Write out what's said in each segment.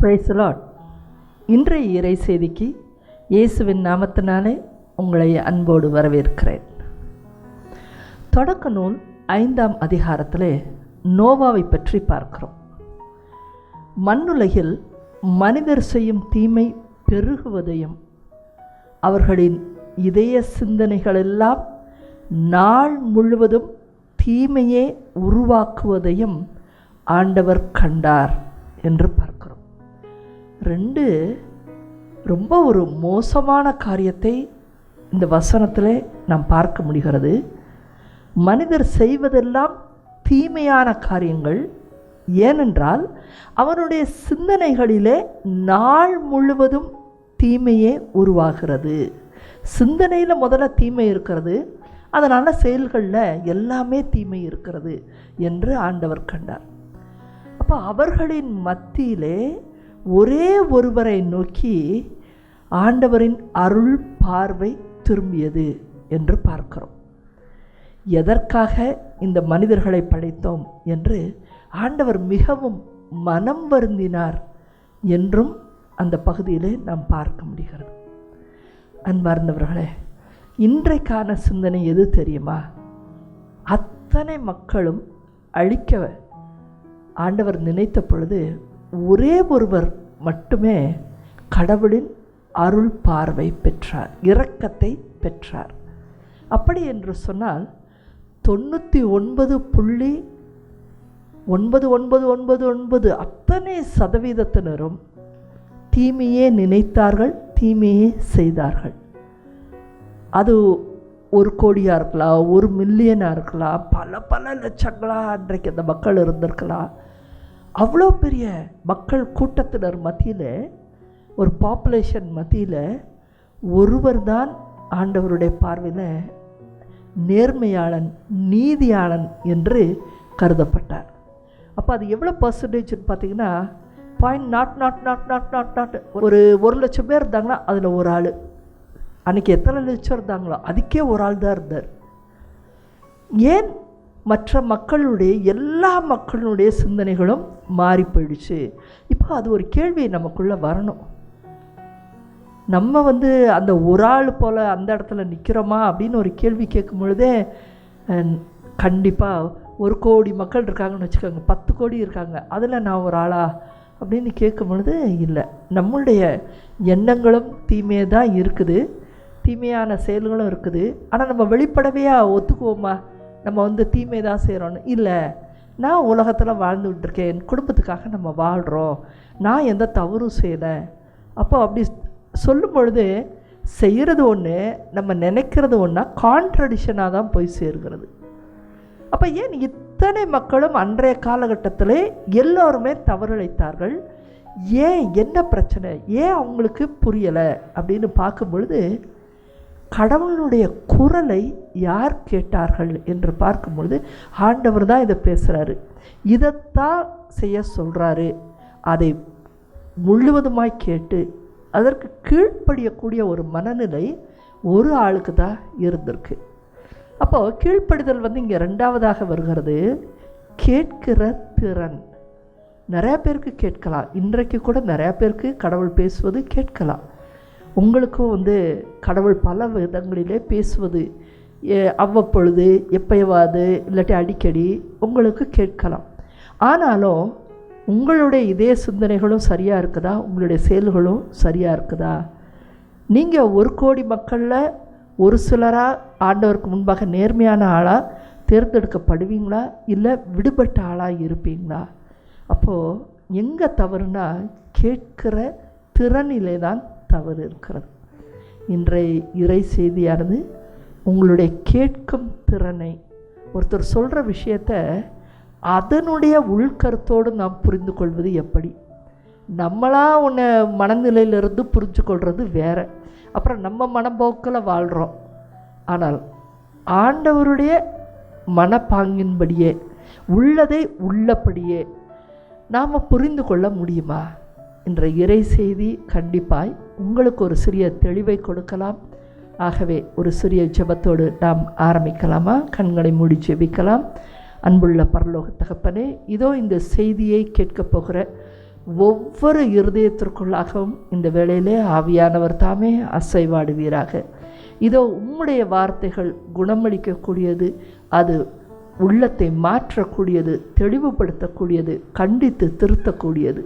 Price the Lord. இன்றைய இறை செய்திக்கு இயேசுவின் நாமத்தினாலே உங்களை அன்போடு வரவேற்கிறேன். தொடக்க நூல் 5ஆம் அதிகாரத்திலே நோவாவை பற்றி பார்க்கிறோம். மண்ணுலகில் மனிதர் செய்யும் தீமை பெருகுவதையும் அவர்களின் இதய சிந்தனைகளெல்லாம் நாள் முழுவதும் தீமையே உருவாக்குவதையும் ஆண்டவர் கண்டார் என்று பார்க்கிறோம். ரொம்ப ஒரு மோசமான காரியத்தை இந்த வசனத்திலே நாம் பார்க்க முடிகிறது. மனிதர் செய்வதெல்லாம் தீமையான காரியங்கள். ஏனென்றால் அவனுடைய சிந்தனைகளிலே நாள் முழுவதும் தீமையே உருவாகிறது. சிந்தனையில் முதல்ல தீமை இருக்கிறது, அதனால் செயல்களில் எல்லாமே தீமை இருக்கிறது என்று ஆண்டவர் கண்டார். அப்போ அவர்களின் மத்தியிலே ஒரே ஒருவரை நோக்கி ஆண்டவரின் அருள் பார்வை திரும்பியது என்று பார்க்கிறோம். எதற்காக இந்த மனிதர்களை படைத்தோம் என்று ஆண்டவர் மிகவும் மனம் வருந்தினார் என்றும் அந்த பகுதியிலே நாம் பார்க்க முடிகிறது. அன்பார்ந்தவர்களே, இன்றைக்கான சிந்தனை எது தெரியுமா? அத்தனை மக்களும் அழிக்க ஆண்டவர் நினைத்த பொழுது ஒரே ஒருவர் மட்டுமே கடவுளின் அருள் பார்வை பெற்றார், இரக்கத்தை பெற்றார். அப்படி என்று சொன்னால் 99.99999 அத்தனை சதவீதத்தினரும் தீமையே நினைத்தார்கள், தீமையே செய்தார்கள். அது 1 கோடியாக இருக்கலாம், 1 மில்லியனாக இருக்கலாம், பல லட்சங்களாக அன்றைக்கு அந்த மக்கள் இருந்திருக்கலாம். அவ்வளோ பெரிய மக்கள் கூட்டத்தினர் மத்தியில், ஒரு பாப்புலேஷன் மத்தியில் ஒருவர் தான் ஆண்டவருடைய பார்வையில் நேர்மையாளன், நீதியாளன் என்று கருதப்பட்டார். அப்போ அது எவ்வளோ பர்சன்டேஜ்னு பார்த்தீங்கன்னா 0.00000 ஒரு 1,00,000 பேர் இருந்தாங்கன்னா அதில் ஒரு ஆள். அன்றைக்கி எத்தனை லட்சம் இருந்தாங்களோ அதுக்கே ஒரு ஆள் தான் இருந்தார். ஏன்? மற்ற மக்களுடைய எல்லா மக்களுடைய சிந்தனைகளும் மாறி போயிடுச்சு. இப்போ அது ஒரு கேள்வி நமக்குள்ளே வரணும். நம்ம அந்த ஒரு ஆள் போல் அந்த இடத்துல நிற்கிறோமா அப்படின்னு ஒரு கேள்வி கேட்கும் பொழுதே, கண்டிப்பாக 1 கோடி மக்கள் இருக்காங்கன்னு வச்சுக்கோங்க, 10 கோடி இருக்காங்க, அதில் நான் ஒரு ஆளா அப்படின்னு கேட்கும் பொழுது இல்லை. நம்மளுடைய எண்ணங்களும் தீமையே தான் இருக்குது, தீமையான செயல்களும் இருக்குது. ஆனால் நம்ம வெளிப்படவே ஒத்துக்குவோமா நம்ம தீமை தான் செய்கிறோன்னு? இல்லை, நான் உலகத்தில் வாழ்ந்துகிட்ருக்கேன், என் குடும்பத்துக்காக நம்ம வாழ்கிறோம், நான் எந்த தவறும் செய்யலை. அப்போ அப்படி சொல்லும் பொழுது செய்கிறது ஒன்று, நம்ம நினைக்கிறது ஒன்றா கான்ட்ரடிஷனாக தான் போய் சேர்கிறது. அப்போ ஏன் இத்தனை மக்களும் அன்றைய காலகட்டத்தில் எல்லோருமே தவறிழைத்தார்கள்? ஏன்? என்ன பிரச்சனை? ஏன் அவங்களுக்கு புரியலை அப்படின்னு பார்க்கும் பொழுது, கடவுளுடைய குரலை யார் கேட்டார்கள் என்று பார்க்கும்பொழுது ஆண்டவர் தான் இதை பேசுகிறாரு, இதைத்தான் செய்ய சொல்கிறாரு. அதை முழுவதுமாய் கேட்டு அதற்கு கீழ்ப்படியக்கூடிய ஒரு மனநிலை ஒரு ஆளுக்கு தான் இருந்திருக்கு. அப்போது கீழ்ப்படிதல் இங்கே 2வதாக வருகிறது, கேட்கிற திறன். நிறையா பேருக்கு கேட்கலாம், இன்றைக்கு கூட நிறையா பேருக்கு கடவுள் பேசுவது கேட்கலாம். உங்களுக்கும் கடவுள் பல விதங்களிலே பேசுவது அவ்வப்பொழுது, எப்பயாவது, இல்லாட்டி அடிக்கடி உங்களுக்கு கேட்கலாம். ஆனாலும் உங்களுடைய இதய சிந்தனைகளும் சரியாக இருக்குதா? உங்களுடைய செயல்களும் சரியாக இருக்குதா? நீங்கள் 1 கோடி மக்களில் ஒரு சிலராக ஆண்டவருக்கு முன்பாக நேர்மையான ஆளாக தேர்ந்தெடுக்கப்படுவீங்களா, இல்லை விடுபட்ட ஆளாக இருப்பீங்களா? அப்போது எங்கே தவறுனா கேட்கிற திறனிலே தான் தவறு இருக்கிறது. இன்றைய இறை செய்தியானது உங்களுடைய கேட்கும் திறனை, ஒருத்தர் சொல்கிற விஷயத்தை அதனுடைய உள்கருத்தோடு நாம் புரிந்து கொள்வது எப்படி? நம்மளாக ஒன்று மனநிலையிலிருந்து புரிஞ்சு கொள்வது வேறு, அப்புறம் நம்ம மனப்போக்கில் வாழ்கிறோம். ஆனால் ஆண்டவருடைய மனப்பாங்கின்படியே, உள்ளதை உள்ளபடியே நாம் புரிந்து கொள்ள முடியுமா? இன்றைய இறை செய்தி கண்டிப்பாய் உங்களுக்கு ஒரு சிறிய தெளிவை கொடுக்கலாம். ஆகவே ஒரு சிறிய ஜெபத்தோடு நாம் ஆரம்பிக்கலாமா? கண்களை மூடி ஜெபிக்கலாம். அன்புள்ள பரலோக தகப்பனே, இதோ இந்த செய்தியை கேட்கப் போகிற ஒவ்வொரு இருதயத்திற்குள்ளாகவும் இந்த வேளையிலே ஆவியானவர் தாமே அசைவாடுவீராக. இதோ உம்முடைய வார்த்தைகள் குணமளிக்கக்கூடியது, அது உள்ளத்தை மாற்றக்கூடியது, தெளிவுபடுத்தக்கூடியது, கண்டித்து திருத்தக்கூடியது.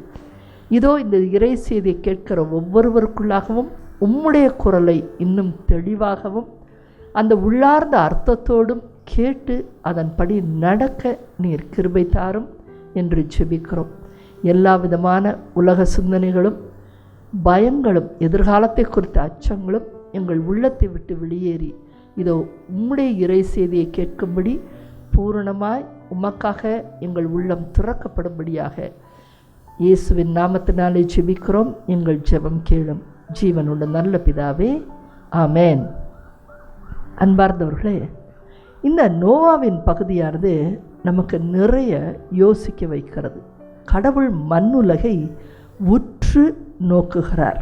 இதோ இந்த இறை செய்தியை கேட்கிற ஒவ்வொருவருக்குள்ளாகவும் உம்முடைய குரலை இன்னும் தெளிவாகவும் அந்த உள்ளார்ந்த அர்த்தத்தோடும் கேட்டு அதன்படி நடக்க நீர் கிருபை தாரும் என்று ஜெபிக்கிறோம். எல்லா விதமான உலக சிந்தனைகளும் பயங்களும் எதிர்காலத்தை குறித்த அச்சங்களும் எங்கள் உள்ளத்தை விட்டு வெளியேறி இதோ உம்முடைய இறை செய்தியை கேட்கும்படி பூரணமாய் உமக்காக எங்கள் உள்ளம் திறக்கப்படும்படியாக இயேசுவின் நாமத்தினாலே ஜெபிக்கிறோம். எங்கள் ஜெபம் கேளும் ஜீவனுள்ள நல்ல பிதாவே, ஆமேன். அன்பார்ந்தவர்களே, இந்த நோவாவின் பகுதியானது நமக்கு நிறைய யோசிக்க வைக்கிறது. கடவுள் மண்ணுலகை உற்று நோக்குகிறார்.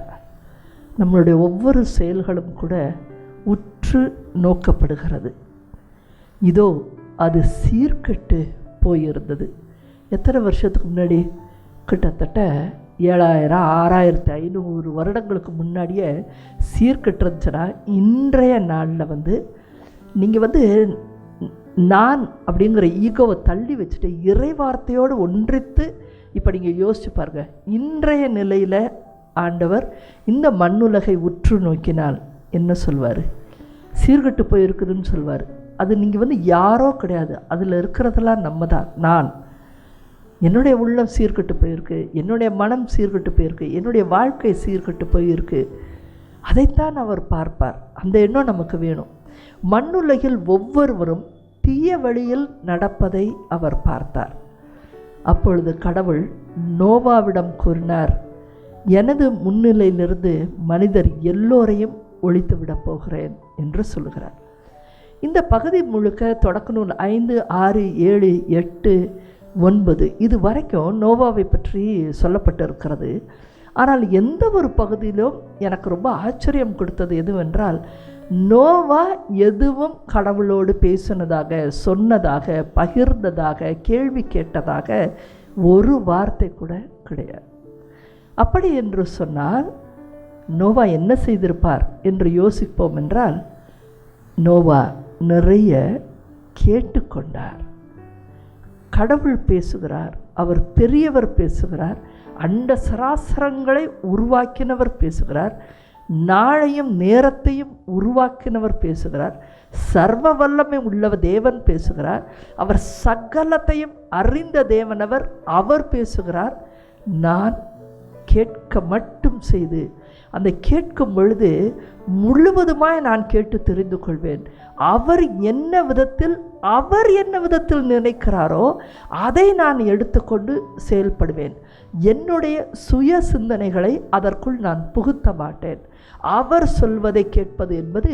நம்மளுடைய ஒவ்வொரு செயல்களும் கூட உற்று நோக்கப்படுகிறது. இதோ அது சீர்கெட்டு போயிருந்தது. எத்தனை வருஷத்துக்கு முன்னாடி? கிட்டத்தட்ட 7000 6500 வருடங்களுக்கு முன்னாடியே சீர்கெட்டுருந்துச்சுன்னா, இன்றைய நாளில் நீங்கள் நான் அப்படிங்கிற ஈகோவை தள்ளி வச்சுட்டு இறை வார்த்தையோடு ஒன்றித்து இப்போ நீங்கள் யோசிச்சு பாருங்க. இன்றைய நிலையில் ஆண்டவர் இந்த மண்ணுலகை உற்று நோக்கினால் என்ன சொல்வார்? சீர்கெட்டு போயிருக்குதுன்னு சொல்வார். அது நீங்கள் யாரோ கிடையாது, அதில் இருக்கிறதெல்லாம் நம்ம தான். நான் என்னுடைய உள்ளம் சீர்கெட்டு போயிருக்கு, என்னுடைய மனம் சீர்கெட்டு போயிருக்கு, என்னுடைய வாழ்க்கை சீர்கெட்டு போயிருக்கு. அதைத்தான் அவர் பார்ப்பார். அந்த எண்ணம் நமக்கு வேணும். மண்ணுலகில் ஒவ்வொருவரும் தீய வழியில் நடப்பதை அவர் பார்த்தார். அப்பொழுது கடவுள் நோவாவிடம் கூறினார், எனது முன்னிலையிலிருந்து மனிதர் எல்லோரையும் ஒழித்து விடப் போகிறேன் என்று சொல்கிறார். இந்த பகுதி முழுக்க தொடக்க நூல் 5, 6, 7, 8, 9 இது வரைக்கும் நோவாவை பற்றி சொல்லப்பட்டிருக்கிறது. ஆனால் எந்த ஒரு பகுதியிலும் எனக்கு ரொம்ப ஆச்சரியம் கொடுத்தது எதுவென்றால், நோவா எதுவும் கடவுளோடு பேசினதாக, சொன்னதாக, பகிர்ந்ததாக, கேள்வி கேட்டதாக ஒரு வார்த்தை கூட கிடையாது. அப்படி என்று சொன்னால் நோவா என்ன செய்திருப்பார் என்று யோசிப்போம் என்றால், நோவா நிறைய கேட்டுக்கொண்டார். கடவுள் பேசுகிறார், அவர் பெரியவர் பேசுகிறார், அண்ட சராசரங்களை உருவாக்கினவர் பேசுகிறார், நாளையும் நேரத்தையும் உருவாக்கினவர் பேசுகிறார், சர்வ வல்லமை உள்ள தேவன் பேசுகிறார், அவர் சகலத்தையும் அறிந்த தேவனவர், அவர் பேசுகிறார். நான் கேட்க மட்டும் செய்து, அந்த கேட்கும் பொழுது முழுவதுமாய் நான் கேட்டு தெரிந்து கொள்வேன். அவர் என்ன விதத்தில் நினைக்கிறாரோ அதை நான் எடுத்துக்கொண்டு செயல்படுவேன். என்னுடைய சுய சிந்தனைகளை அதற்குள் நான் புகுத்த மாட்டேன். அவர் சொல்வதை கேட்பது என்பது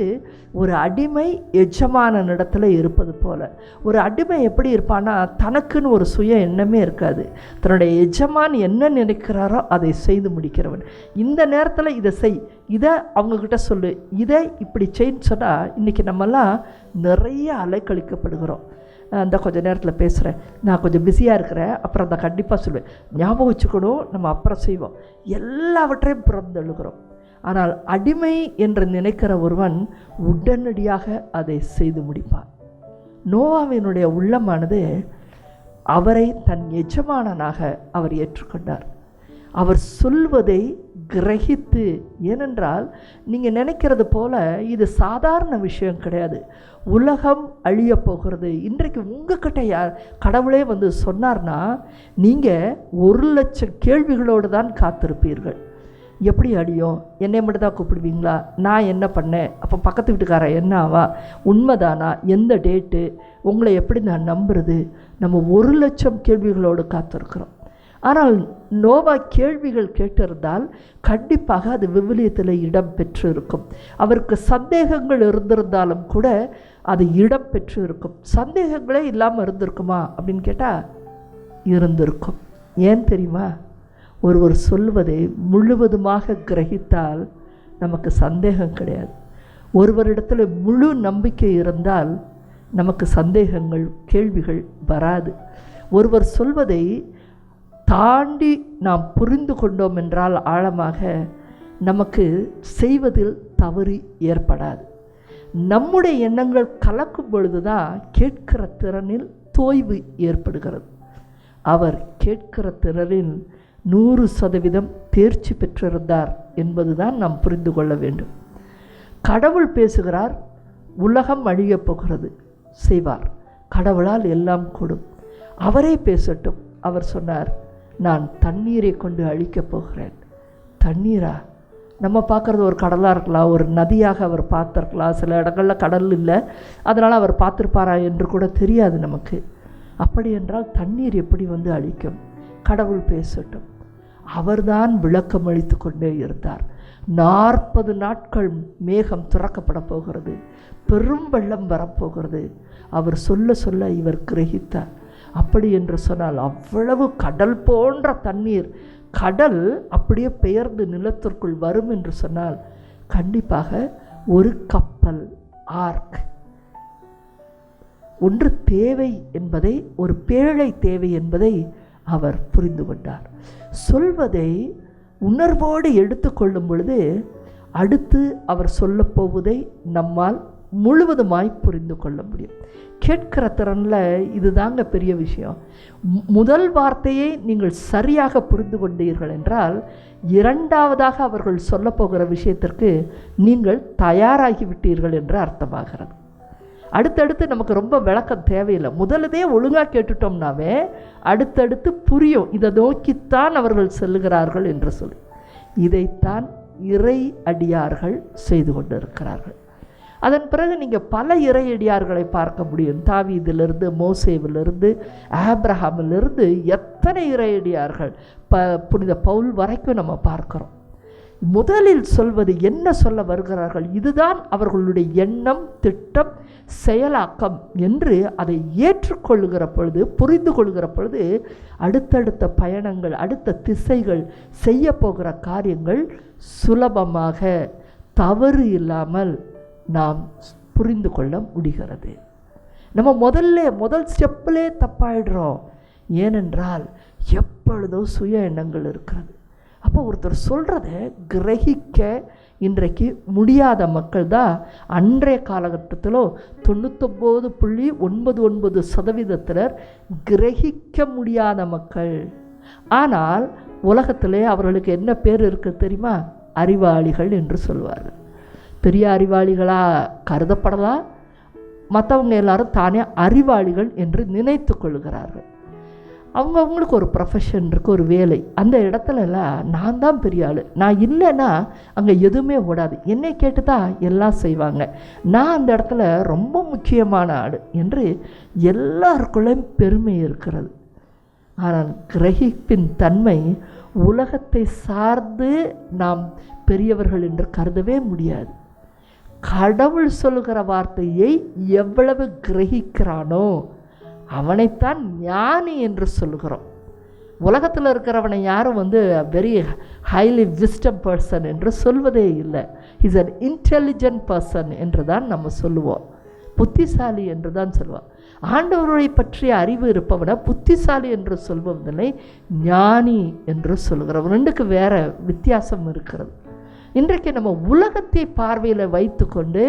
ஒரு அடிமை எஜமானனிடத்தில் இருப்பது போல. ஒரு அடிமை எப்படி இருப்பான்னா, தனக்குன்னு ஒரு சுய எண்ணமே இருக்காது. தன்னுடைய எஜமான் என்ன நினைக்கிறாரோ அதை செய்து முடிக்கிறவன். இந்த நேரத்தில் இதை செய், இதை அவங்கக்கிட்ட சொல்லு, இதை இப்படி செய்ன்னு சொன்னால் இன்றைக்கி நம்மெல்லாம் நிறைய அலைக்கழிக்கப்படுகிறோம். அந்த கொஞ்சம் நேரத்தில் பேசுகிறேன், நான் கொஞ்சம் பிஸியாக இருக்கிறேன், அப்புறம் அதை கண்டிப்பாக சொல்லுவேன், ஞாபகம் வச்சுக்கணும், நம்ம அப்புறம் செய்வோம், எல்லாவற்றையும் பிறந்தெழுகிறோம். ஆனால் அடிமை என்று நினைக்கிற ஒருவன் உடனடியாக அதை செய்து முடிப்பான். நோவாவினுடைய உள்ளமானது அவரை தன் எஜமானனாக அவர் ஏற்றுக்கொண்டார். அவர் சொல்வதை கிரகித்து, ஏனென்றால் நீங்கள் நினைக்கிறது போல இது சாதாரண விஷயம் கிடையாது. உலகம் அழிய போகிறது. இன்றைக்கு உங்ககிட்ட யார் கடவுளே சொன்னார்னா, நீங்கள் 1,00,000 கேள்விகளோடு தான் காத்திருப்பீர்கள். எப்படி அடியும்? என்னை மட்டும் தான் கூப்பிடுவீங்களா? நான் என்ன பண்ணேன்? அப்போ பக்கத்து வீட்டுக்காரன் என்ன ஆவா? உண்மைதானா? எந்த டேட்டு? உங்களை எப்படி நான் நம்புறது? நம்ம 1,00,000 கேள்விகளோடு காத்திருக்கிறோம். ஆனால் நோவா கேள்விகள் கேட்டிருந்தால் கண்டிப்பாக அது விவிலியத்தில் இடம் பெற்று இருக்கும். அவருக்கு சந்தேகங்கள் இருந்திருந்தாலும் கூட அது இடம் பெற்று இருக்கும். சந்தேகங்களே இல்லாமல் இருந்திருக்குமா அப்படின்னு கேட்டால் இருந்திருக்கும். ஏன் தெரியுமா? ஒருவர் சொல்வதை முழுவதுமாக கிரகித்தால் நமக்கு சந்தேகம் கிடையாது. ஒருவரிடத்தில் முழு நம்பிக்கை இருந்தால் நமக்கு சந்தேகங்கள், கேள்விகள் வராது. ஒருவர் சொல்வதை தாண்டி நாம் புரிந்து கொண்டோம் என்றால் ஆழமாக நமக்கு செய்வதில் தவறு ஏற்படாது. நம்முடைய எண்ணங்கள் கலக்கும் பொழுது தான் கேட்கிற திறனில் தோய்வு ஏற்படுகிறது. அவர் கேட்கிற திறனில் 100% தேர்ச்சி பெற்றிருந்தார் என்பதுதான் நாம் புரிந்து கொள்ள வேண்டும். கடவுள் பேசுகிறார், உலகம் அழியப் போகிறது, செய்வார், கடவுளால் எல்லாம் கூடும், அவரே பேசட்டும். அவர் சொன்னார், நான் தண்ணீரை கொண்டு அழிக்கப் போகிறேன். தண்ணீரா? நம்ம பார்க்குறது ஒரு கடலாக இருக்கலாம், ஒரு நதியாக அவர் பார்த்துருக்கலாம். சில இடங்களில் கடல் இல்லை, அதனால் அவர் பார்த்துருப்பாரா என்று கூட தெரியாது நமக்கு. அப்படி என்றால் தண்ணீர் எப்படி வந்து அழிக்கும்? கடவுள் பேசட்டும். அவர்தான் விளக்கம் அளித்து கொண்டே இருந்தார். 40 நாட்கள் மேகம் துறக்கப்பட போகிறது, பெரும் வெள்ளம் வரப்போகிறது. அவர் சொல்ல சொல்ல இவர் கிரகித்தார். அப்படி என்று சொன்னால் அவ்வளவு கடல் போன்ற தண்ணீர், கடல் அப்படியே பெயர்ந்து நிலத்திற்குள் வரும் என்று சொன்னால் கண்டிப்பாக ஒரு கப்பல், ஆர்க் ஒன்று தேவை என்பதை, ஒரு பேழை தேவை என்பதை அவர் புரிந்து கொண்டார். சொல்வதை உணர்வோடு எடுத்துக்கொள்ளும் பொழுது அடுத்து அவர் சொல்லப்போவதை நம்மால் முழுவதுமாய் புரிந்து கொள்ள முடியும். கேட்கிற திறனில் இதுதாங்க பெரிய விஷயம். முதல் வார்த்தையை நீங்கள் சரியாக புரிந்து கொண்டீர்கள் என்றால் இரண்டாவதாக அவர்கள் சொல்லப்போகிற விஷயத்திற்கு நீங்கள் தயாராகிவிட்டீர்கள் என்று அர்த்தமாகிறது. அடுத்தடுத்து நமக்கு ரொம்ப விளக்கம் தேவையில்லை. முதலதே ஒழுங்காக கேட்டுட்டோம்னாவே அடுத்தடுத்து புரியும், இதை நோக்கித்தான் அவர்கள் செல்லுகிறார்கள் என்று சொல்லி. இதைத்தான் இறை அடியார்கள் செய்து கொண்டிருக்கிறார்கள். அதன் பிறகு நீங்கள் பல இறையடியார்களை பார்க்க முடியும். தாவீதிலிருந்து, மோசேவிலிருந்து, ஆபிரகாமிலிருந்து எத்தனை இறையடியார்கள், புனித பவுல் வரைக்கும் நம்ம பார்க்கிறோம். முதலில் சொல்வது என்ன சொல்ல வருகிறார்கள், இதுதான் அவர்களுடைய எண்ணம், திட்டம், செயலாக்கம் என்று அதை ஏற்றுக்கொள்ளுகிற பொழுது, புரிந்து கொள்கிற பொழுது அடுத்தடுத்த பயணங்கள், அடுத்த திசைகள், செய்ய போகிற காரியங்கள் சுலபமாக தவறு இல்லாமல் நாம் புரிந்து கொள்ள முடிகிறது. நம்ம முதல் ஸ்டெப்பிலே தப்பாயிடுறோம். ஏனென்றால் எப்பொழுதோ சுய எண்ணங்கள் இருக்கிறது. அப்போ ஒருத்தர் சொல்கிறத கிரகிக்க இன்றைக்கு முடியாத மக்கள் தான் அன்றைய காலகட்டத்தில் 99.99% கிரகிக்க முடியாத மக்கள். ஆனால் உலகத்திலே அவர்களுக்கு என்ன பேர் இருக்குது தெரியுமா? அறிவாளிகள் என்று சொல்வார்கள். பெரிய அறிவாளிகளாக கருதப்படலாம். மற்றவங்க எல்லாரும் தானே அறிவாளிகள் என்று நினைத்து கொள்கிறார்கள். அவங்களுக்கு ஒரு ப்ரொஃபஷன் இருக்குது, ஒரு வேலை. அந்த இடத்துலலாம் நான் தான் பெரிய ஆள், நான் இல்லைன்னா அங்கே எதுவுமே ஓடாது, என்னை கேட்டு தான் எல்லாம் செய்வாங்க, நான் அந்த இடத்துல ரொம்ப முக்கியமான ஆள் என்று எல்லாருக்குள்ளேயும் பெருமை இருக்கிறது. ஆனால் கிரகிப்பின் தன்மை உலகத்தை சார்ந்து நாம் பெரியவர்கள் என்று கருதவே முடியாது. கடவுள் சொல்லுகிற வார்த்தையை எவ்வளவு கிரகிக்கிறானோ அவனைத்தான் ஞானி என்று சொல்லுகிறோம். உலகத்தில் இருக்கிறவனை யாரும் வெரி ஹைலி விஸ்டம் பர்சன் என்று சொல்வதே இல்லை. இஸ் அன் இன்டெலிஜென்ட் பர்சன் என்று தான் நம்ம சொல்லுவோம், புத்திசாலி என்று தான் சொல்லுவோம். ஆண்டவரை பற்றிய அறிவு இருப்பவனை புத்திசாலி என்று சொல்வதில்லை, ஞானி என்று சொல்கிறோம். ரெண்டுக்கு வேற வித்தியாசம் இருக்கிறது. இன்றைக்கு நம்ம உலகத்தை பார்வையில் வைத்து கொண்டு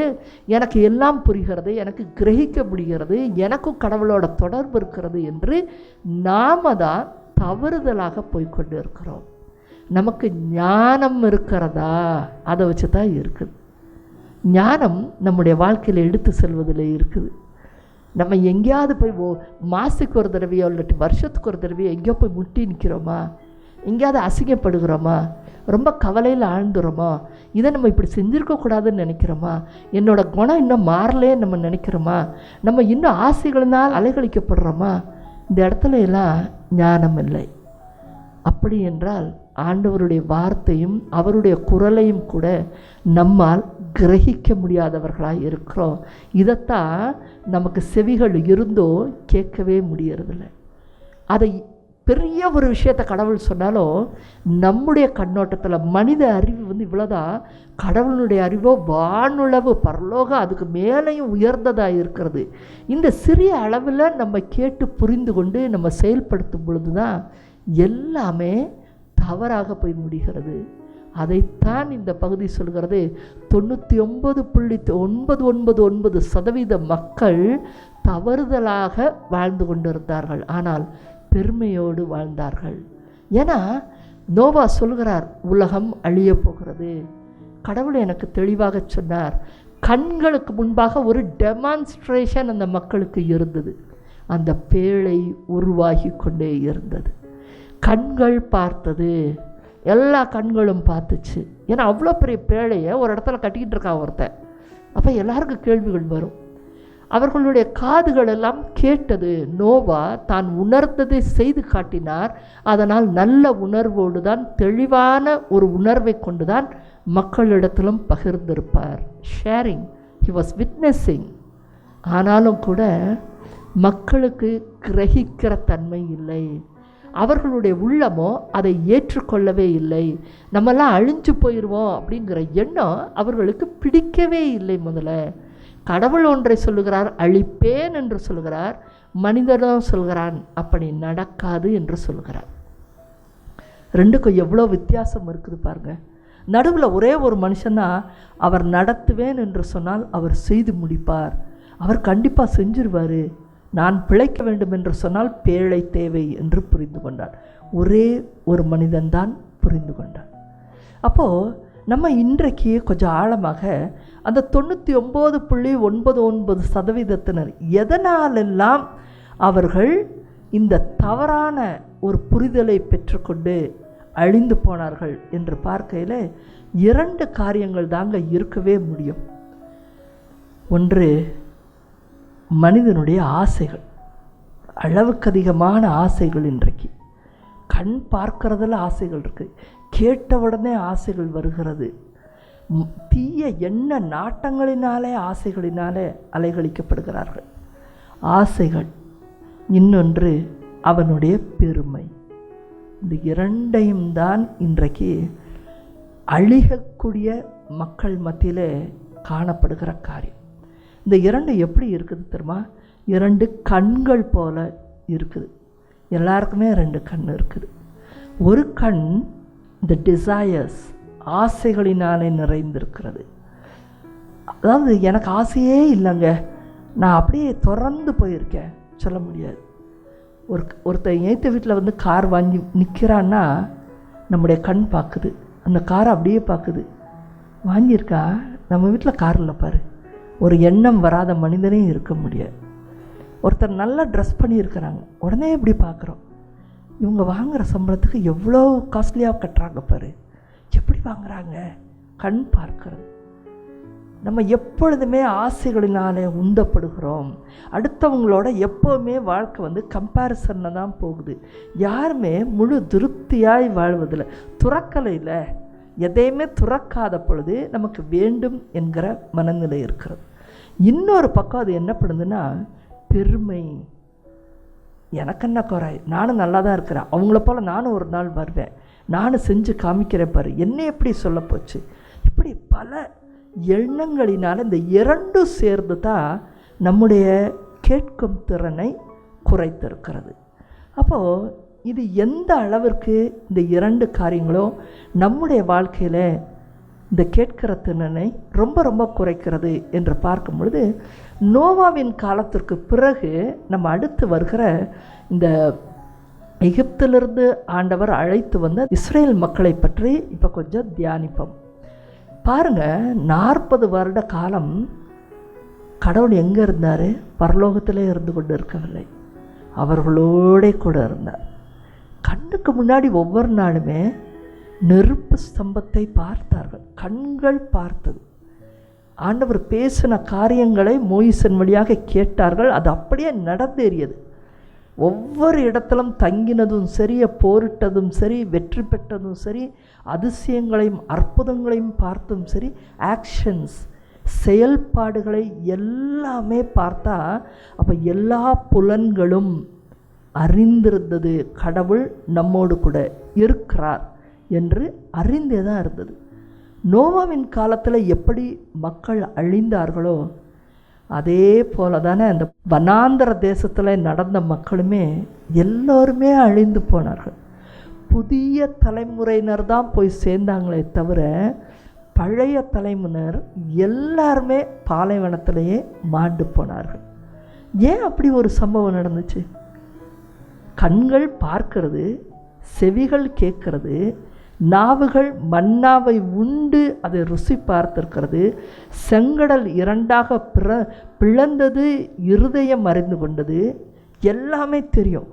எனக்கு எல்லாம் புரிகிறது, எனக்கு கிரகிக்க முடிகிறது, எனக்கும் கடவுளோட தொடர்பு இருக்கிறது என்று நாம தான் தவறுதலாக போய்கொண்டு இருக்கிறோம். நமக்கு ஞானம் இருக்கிறதா? அதை வச்சு தான் இருக்குது. ஞானம் நம்முடைய வாழ்க்கையில் எடுத்து செல்வதில் இருக்குது. நம்ம எங்கேயாவது போய் மாதத்துக்கு ஒரு தடவையோ இல்லாட்டி வருஷத்துக்கு ஒரு தடவையோ எங்கேயோ போய் முட்டி நிற்கிறோமா? எங்கேயாவது அசிங்கப்படுகிறோமா? ரொம்ப கவலையில் ஆழ்ந்துறோமா? இதை நம்ம இப்படி செஞ்சுருக்கக்கூடாதுன்னு நினைக்கிறோமா? என்னோடய குணம் இன்னும் மாறலே நம்ம நினைக்கிறோமா? நம்ம இன்னும் ஆசைகளினால் அலைகழிக்கப்படுறோமா? இந்த இடத்துல எல்லாம் ஞானம் இல்லை. அப்படி என்றால் ஆண்டவருடைய வார்த்தையும் அவருடைய குரலையும் கூட நம்மால் கிரகிக்க முடியாதவர்களாக இருக்கிறோம். இதைத்தான் நமக்கு செவிகள் இருந்தோ கேட்கவே முடியறதில்லை. அதை பெரிய ஒரு விஷயத்தை கடவுள் சொன்னாலும் நம்முடைய கண்ணோட்டத்தில் மனித அறிவு இவ்வளோதான். கடவுளுடைய அறிவோ வானுளவு பரலோகம் அதுக்கு மேலேயும் உயர்ந்ததாக இருக்கிறது. இந்த சிறிய அளவில் நம்ம கேட்டு புரிந்து கொண்டு நம்ம செயல்படுத்தும் பொழுது தான் எல்லாமே தவறாக போய் முடிகிறது. அதைத்தான் இந்த பகுதி சொல்கிறது. 99.999% மக்கள் தவறுதலாக வாழ்ந்து கொண்டிருந்தார்கள், ஆனால் பெருமையோடு வாழ்ந்தார்கள். ஏன்னா நோவா சொல்கிறார், உலகம் அழிய போகிறது. கடவுள் எனக்கு தெளிவாக சொன்னார். கண்களுக்கு முன்பாக ஒரு டெமான்ஸ்ட்ரேஷன் அந்த மக்களுக்கு இருந்தது. அந்த பேழை உருவாகி கொண்டே இருந்தது. கண்கள் பார்த்தது, எல்லா கண்களும் பார்த்துச்சு. ஏன்னா அவ்வளோ பெரிய பேழையை ஒரு இடத்துல கட்டிக்கிட்டு இருக்கான் ஒருத்தன். அப்போ எல்லாருக்கும் கேள்விகள் வரும். அவர்களுடைய காதுகள் எல்லாம் கேட்டது. நோவா தான் உணர்ந்ததை செய்து காட்டினார். அதனால் நல்ல உணர்வோடு தான், தெளிவான ஒரு உணர்வை கொண்டு தான் மக்களிடத்திலும் பகிர்ந்திருப்பார். Sharing, he was witnessing. ஆனாலும் கூட மக்களுக்கு கிரகிக்கிற தன்மை இல்லை. அவர்களுடைய உள்ளமோ அதை ஏற்றுக்கொள்ளவே இல்லை. நம்மெல்லாம் அழிஞ்சு போயிடுவோம் அப்படிங்கிற எண்ணம் அவர்களுக்கு பிடிக்கவே இல்லை. முதல்ல கடவுள் ஒன்றை சொல்லுகிறார், அழிப்பேன் என்று சொல்கிறார். மனிதனும் சொல்கிறான், அப்படி நடக்காது என்று சொல்கிறார். ரெண்டுக்கும் எவ்வளோ வித்தியாசம் இருக்குது பாருங்க. நடுவில் ஒரே ஒரு மனுஷன்தான், அவர் நடத்துவேன் என்று சொன்னால் அவர் செய்து முடிப்பார், அவர் கண்டிப்பாக செஞ்சிருவார். நான் பிழைக்க வேண்டும் என்று சொன்னால் பேழை தேவை என்று புரிந்து கொண்டார். ஒரே ஒரு மனிதன்தான் புரிந்து கொண்டார். அப்போது நம்ம இன்றைக்கு கொஞ்சம் ஆழமாக அந்த 99.99% எதனாலெல்லாம் அவர்கள் இந்த தவறான ஒரு புரிதலை பெற்றுக்கொண்டு அழிந்து போனார்கள் என்று பார்க்கையில் 2 காரியங்கள் தாங்க இருக்கவே முடியும். ஒன்று, மனிதனுடைய ஆசைகள். அளவுக்கு அதிகமான ஆசைகள். இன்றைக்கு கண் பார்க்கறதில் ஆசைகள் இருக்குது, கேட்ட உடனே ஆசைகள் வருகிறது. தீய எண்ண நாட்டங்களினாலே, ஆசைகளினாலே அலைகழிக்கப்படுகிறார்கள். ஆசைகள். இன்னொன்று அவனுடைய பெருமை. இந்த 2ஐயும் தான் இன்றைக்கு அழிகக்கூடிய மக்கள் மத்தியில் காணப்படுகிற காரியம். இந்த 2 எப்படி இருக்குது தெரியுமா? 2 கண்கள் போல இருக்குது. எல்லாருக்குமே 2 கண் இருக்குது. ஒரு கண் இந்த டிசையர்ஸ், ஆசைகளினாலே நிறைந்திருக்கிறது. அதாவது எனக்கு ஆசையே இல்லைங்க, நான் அப்படியே திறந்து போயிருக்கேன் சொல்ல முடியாது. ஒருத்தர் ஏற்ற வீட்டில் வந்து கார் வாங்கி நிற்கிறான்னா நம்முடைய கண் பார்க்குது, அந்த காரை அப்படியே பார்க்குது. வாங்கியிருக்கா, நம்ம வீட்டில் கார் இல்லை பாரு. ஒரு எண்ணம் வராத மனிதனே இருக்க முடியாது. ஒருத்தர் நல்லா ட்ரெஸ் பண்ணியிருக்கிறாங்க, உடனே எப்படி பார்க்குறோம், இவங்க வாங்குகிற சம்பளத்துக்கு எவ்வளோ காஸ்ட்லியாக கட்டுறாங்க பாரு, எப்படி வாங்குகிறாங்க. கண் பார்க்கிறது. நம்ம எப்பொழுதுமே ஆசைகளினாலே உந்தப்படுகிறோம். அடுத்தவங்களோட எப்போவுமே வாழ்க்கை வந்து கம்பேரிசனில் தான் போகுது. யாருமே முழு திருப்தியாய் வாழ்வதில்லை. துறக்கலையில் எதையுமே துறக்காத பொழுது நமக்கு வேண்டும் என்கிற மனநிலை இருக்கிறது. இன்னொரு பக்கம் அது என்ன பண்ணுதுன்னா பெருமை. எனக்கு என்ன குறை, நானும் நல்லா தான் இருக்கிறேன், அவங்கள போல் நானும் ஒரு நாள் வருவேன், நானும் செஞ்சு காமிக்கிறேன் பாரு, என்ன எப்படி சொல்ல போச்சு. இப்படி பல எண்ணங்களினால் இந்த 2 சேர்ந்து தான் நம்முடைய கேட்கும் திறனை குறைத்திருக்கிறது. அப்போது இது எந்த அளவிற்கு இந்த 2 காரியங்களும் நம்முடைய வாழ்க்கையில் இந்த கேட்கிற திறனை ரொம்ப ரொம்ப குறைக்கிறது என்று பார்க்கும் பொழுது, நோவாவின் காலத்திற்கு பிறகு நம்ம அடுத்து வருகிற இந்த எகிப்திலிருந்து ஆண்டவர் அழைத்து வந்த இஸ்ரேல் மக்களை பற்றி இப்போ கொஞ்சம் தியானிப்போம். பாருங்கள், 40 வருட காலம் கடவுள் எங்கே இருந்தார்? பரலோகத்திலே இருந்து கொண்டு இருக்கவில்லை, அவர்களோட கூட இருந்தார். கண்ணுக்கு முன்னாடி ஒவ்வொரு நாளுமே நெருப்பு ஸ்தம்பத்தை பார்த்தார்கள். கண்கள் பார்த்தது. ஆண்டவர் பேசின காரியங்களை மோயிசன் வழியாக கேட்டார்கள். அது அப்படியே நடந்தேறியது. ஒவ்வொரு இடத்திலும் தங்கினதும் சரி, போரிட்டதும் சரி, வெற்றி பெற்றதும் சரி, அதிசயங்களையும் அற்புதங்களையும் பார்த்தும் சரி, ஆக்ஷன்ஸ், செயல்பாடுகளை எல்லாமே பார்த்தா அப்போ எல்லா புலன்களும் அறிந்திருந்தது கடவுள் நம்மோடு கூட இருக்கிறார் என்று அறிந்தே தான் இருந்தது. நோவாவின் காலத்தில் எப்படி மக்கள் அழிந்தார்களோ அதே போல தானே அந்த வனாந்தர தேசத்தில் நடந்த மக்களுமே எல்லோருமே அழிந்து போனார்கள். புதிய தலைமுறையினர் தான் போய் சேர்ந்தாங்களே தவிர பழைய தலைமுறையினர் எல்லாருமே பாலைவனத்திலேயே மாண்டு போனார்கள். ஏன் அப்படி ஒரு சம்பவம் நடந்துச்சு? கண்கள் பார்க்கிறது, செவிகள் கேட்கிறது, நாவுகள் மன்னாவை உண்டு அதை ருசி பார்த்திருக்கிறது, செங்கடல் இரண்டாக பிளந்தது, இருதயம் அறிந்து கொண்டது, எல்லாமே தெரியும்.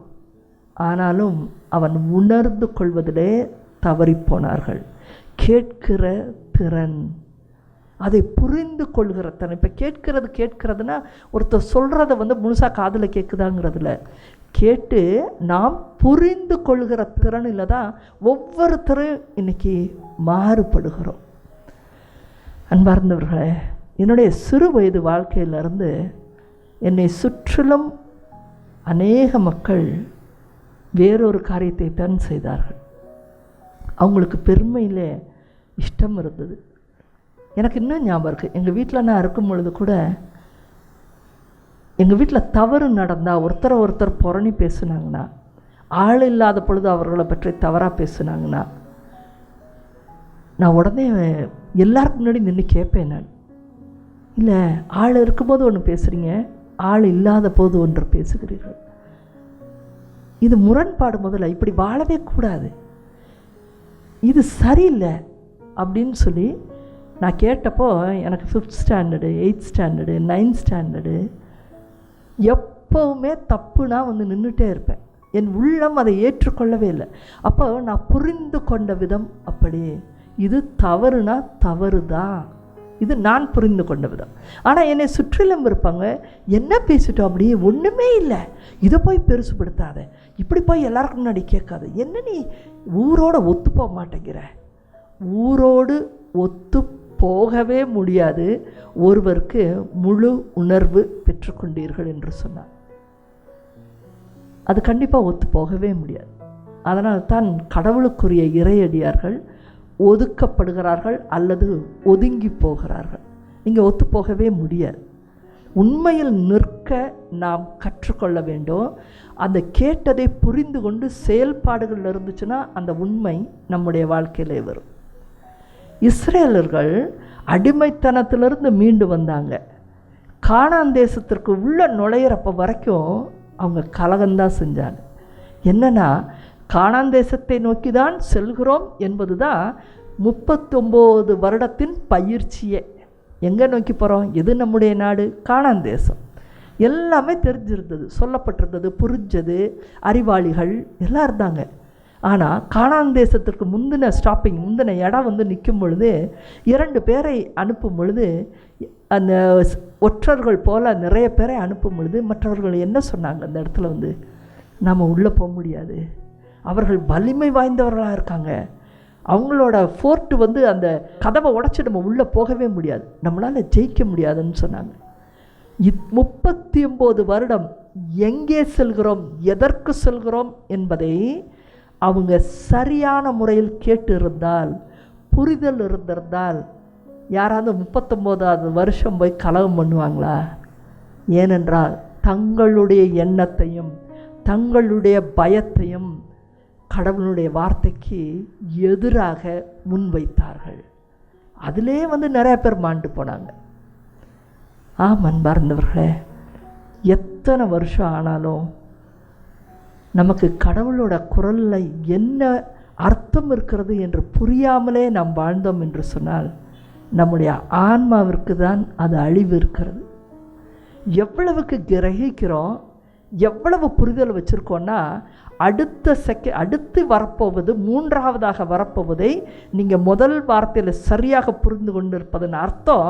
ஆனாலும் அவன் உணர்ந்து கொள்வதிலே தவறிப்போனார்கள். கேட்கிற திறன், அதை புரிந்து கொள்கிற திறன். இப்போ கேட்கறதுனா ஒருத்தர் சொல்கிறத முழுசாக காதில் கேட்குதாங்கிறதுல கேட்டு நாம் புரிந்து கொள்கிற திறனில் தான் ஒவ்வொருத்தரும் இன்னைக்கு மாறுபடுகிறோம். அன்பார்ந்தவர்களே, என்னுடைய சிறு வயது வாழ்க்கையிலிருந்து என்னை சுற்றிலும் அநேக மக்கள் வேறொரு காரியத்தை தான் செய்தார்கள். அவங்களுக்கு பெருமையில் இஷ்டம் இருந்தது. எனக்கு இன்னும் ஞாபகம் இருக்குது, எங்கள் வீட்டில் நான் இருக்கும் பொழுது கூட எங்கள் வீட்டில் தவறு நடந்தால் ஒருத்தர் புரணி பேசுனாங்கன்னா, ஆள் இல்லாத பொழுது அவர்களை பற்றி தவறாக பேசுனாங்கன்னா, நான் உடனே எல்லாருக்கும் முன்னாடி நின்று கேட்பேன். நான் இல்லை, ஆள் இருக்கும்போது ஒன்று பேசுகிறீங்க, ஆள் இல்லாத போது ஒன்று பேசுகிறீர்கள். இது முரண்பாடு. முதல்ல இப்படி வாழவே கூடாது, இது சரியில்லை அப்படின்னு சொல்லி நான் கேட்டப்போ எனக்கு 5th standard 8th standard 9th standard எப்போவுமே தப்புனா நின்றுட்டே இருப்பேன். என் உள்ளம் அதை ஏற்றுக்கொள்ளவே இல்லை. அப்போ நான் புரிந்து கொண்ட விதம் அப்படி, இது தவறுனா தவறு தான், இது நான் புரிந்து கொண்ட விதம். ஆனால் என்னை சுற்றிலும் இருப்பாங்க, என்ன பேசிட்டோம், அப்படியே ஒன்றுமே இல்லை, இதை போய் பெருசுப்படுத்தாத, இப்படி போய் எல்லாருக்கும் முன்னாடி கேட்காத, என்ன நீ ஊரோடு ஒத்து போக மாட்டேங்கிற. ஊரோடு ஒத்து போகவே முடியாது. ஒருவருக்கு முழு உணர்வு பெற்றுக்கொண்டீர்கள் என்று சொன்னார். அது கண்டிப்பாக ஒத்து போகவே முடியாது. அதனால் தான் கடவுளுக்குரிய இறையடியார்கள் ஒதுக்கப்படுகிறார்கள் அல்லது ஒதுங்கி போகிறார்கள். நீங்கள் ஒத்து போகவே முடியாது. உண்மையில் நிற்க நாம் கற்றுக்கொள்ள வேண்டும். அந்த கேட்டதை புரிந்து கொண்டு செயல்பாடுகள் இருந்துச்சுன்னா அந்த உண்மை நம்முடைய வாழ்க்கையிலே வரும். இஸ்ரேலர்கள் அடிமைத்தனத்திலிருந்து மீண்டு வந்தாங்க. கானான் தேசத்திற்கு உள்ள நுழையிறப்ப வரைக்கும் அவங்க கலகம்தான் செஞ்சாங்க. என்னன்னா, கானான் தேசத்தை நோக்கி தான் செல்கிறோம் என்பது தான் 39 வருடத்தின் பயிற்சியே. எங்கே நோக்கி போகிறோம்? எது நம்முடைய நாடு? கானான் தேசம். எல்லாமே தெரிஞ்சிருந்தது, சொல்லப்பட்டிருந்தது, புரிஞ்சது, அறிவாளிகள் எல்லாம் இருந்தாங்க. ஆனால் கானான் தேசத்திற்கு முந்தின இடம் நிற்கும் பொழுது 2 பேரை அனுப்பும் பொழுது, அந்த ஒற்றர்கள் போல் நிறைய பேரை அனுப்பும் பொழுது மற்றவர்கள் என்ன சொன்னாங்க? அந்த இடத்துல நாம் உள்ளே போக முடியாது, அவர்கள் வலிமை வாய்ந்தவர்களாக இருக்காங்க, அவங்களோட ஃபோர்ட்டு அந்த கதவை உடைச்சி நம்ம உள்ளே போகவே முடியாது, நம்மளால் ஜெயிக்க முடியாதுன்னு சொன்னாங்க. 39 வருடம் எங்கே செல்கிறோம், எதற்கு செல்கிறோம் என்பதை அவங்க சரியான முறையில் கேட்டு இருந்தால், புரிதல் இருந்திருந்தால், யாராவது 39வது வருஷம் போய் கலகம் பண்ணுவாங்களா? ஏனென்றால் தங்களுடைய எண்ணத்தையும் தங்களுடைய பயத்தையும் கடவுளுடைய வார்த்தைக்கு எதிராக முன்வைத்தார்கள். அதிலே நிறைய பேர் மாண்டு போனாங்க. அன்பார்ந்தவர்களே, எத்தனை வருஷம் ஆனாலும் நமக்கு கடவுளோட குரலில் என்ன அர்த்தம் இருக்கிறது என்று புரியாமலே நாம் வாழ்ந்தோம் என்று சொன்னால் நம்முடைய ஆன்மாவிற்கு தான் அது அழிவு இருக்கிறது. எவ்வளவுக்கு கிரகிக்கிறோம், எவ்வளவு புரிதல் வச்சுருக்கோன்னா, அடுத்து வரப்போவது, 3ஆவதாக வரப்போவதை நீங்கள் முதல் வார்த்தையில் சரியாக புரிந்து கொண்டு இருப்பதன் அர்த்தம்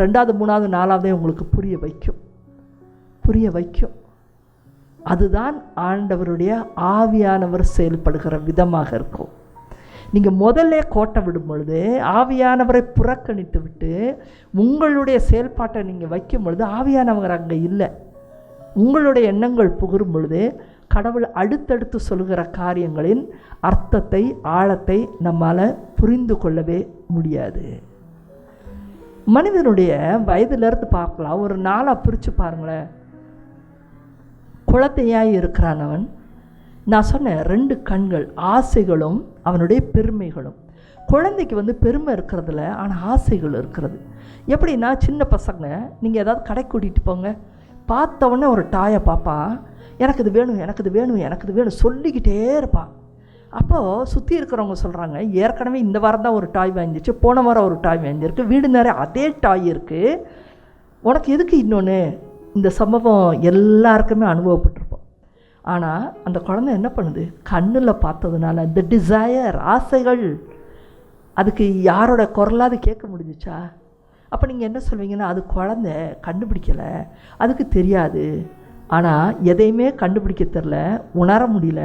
2வது 3வது 4ஆவதே உங்களுக்கு புரிய வைக்கும். அதுதான் ஆண்டவருடைய ஆவியானவர் செயல்படுகிற விதமாக இருக்கும். நீங்கள் முதல்ல கோட்டை விடும் பொழுது, ஆவியானவரை புறக்கணித்து விட்டு உங்களுடைய செயல்பாட்டை நீங்கள் வைக்கும் பொழுது ஆவியானவர் அங்கே இல்லை. உங்களுடைய எண்ணங்கள் புகரும் பொழுது கடவுள் அடுத்தடுத்து சொல்கிற காரியங்களின் அர்த்தத்தை, ஆழத்தை நம்மால் புரிந்து கொள்ளவே முடியாது. மனிதனுடைய வயதிலிருந்து பார்க்கலாம், ஒரு நாளாக பிரித்து பாருங்களேன். குழந்தையாய் இருக்கிறான் அவன், நான் சொன்னேன் 2 கண்கள், ஆசைகளும் அவனுடைய பெருமைகளும். குழந்தைக்கு வந்து பெருமை இருக்கிறதுல, ஆனால் ஆசைகள் இருக்கிறது. எப்படின்னா, சின்ன பசங்க நீங்கள் ஏதாவது கடை கூட்டிகிட்டு போங்க, பார்த்தவொடனே ஒரு டாயை பார்ப்பான், எனக்கு இது வேணும், எனக்கு இது வேணும், எனக்கு இது வேணும் சொல்லிக்கிட்டே இருப்பான். அப்போது சுற்றி இருக்கிறவங்க சொல்கிறாங்க, ஏற்கனவே இந்த வாரம் தான் ஒரு டாய் வாங்கிடுச்சு, போன வாரம் ஒரு டாய் வாங்கியிருக்கு, வீடு நிறைய அதே டாய் இருக்குது, உனக்கு எதுக்கு இன்னொன்று? இந்த சம்பவம் எல்லாருக்குமே அனுபவப்பட்டிருப்போம். ஆனால் அந்த குழந்தை என்ன பண்ணுது? கண்ணில் பார்த்ததுனால இந்த டிசையர், ஆசைகள், அதுக்கு யாரோட குரலாவது கேட்க முடிஞ்சிச்சா? அப்போ நீங்கள் என்ன சொல்வீங்கன்னா, அது குழந்தை கண்டுபிடிக்கலை, அதுக்கு தெரியாது. ஆனால் எதையுமே கண்டுபிடிக்க தெரில, உணர முடியல.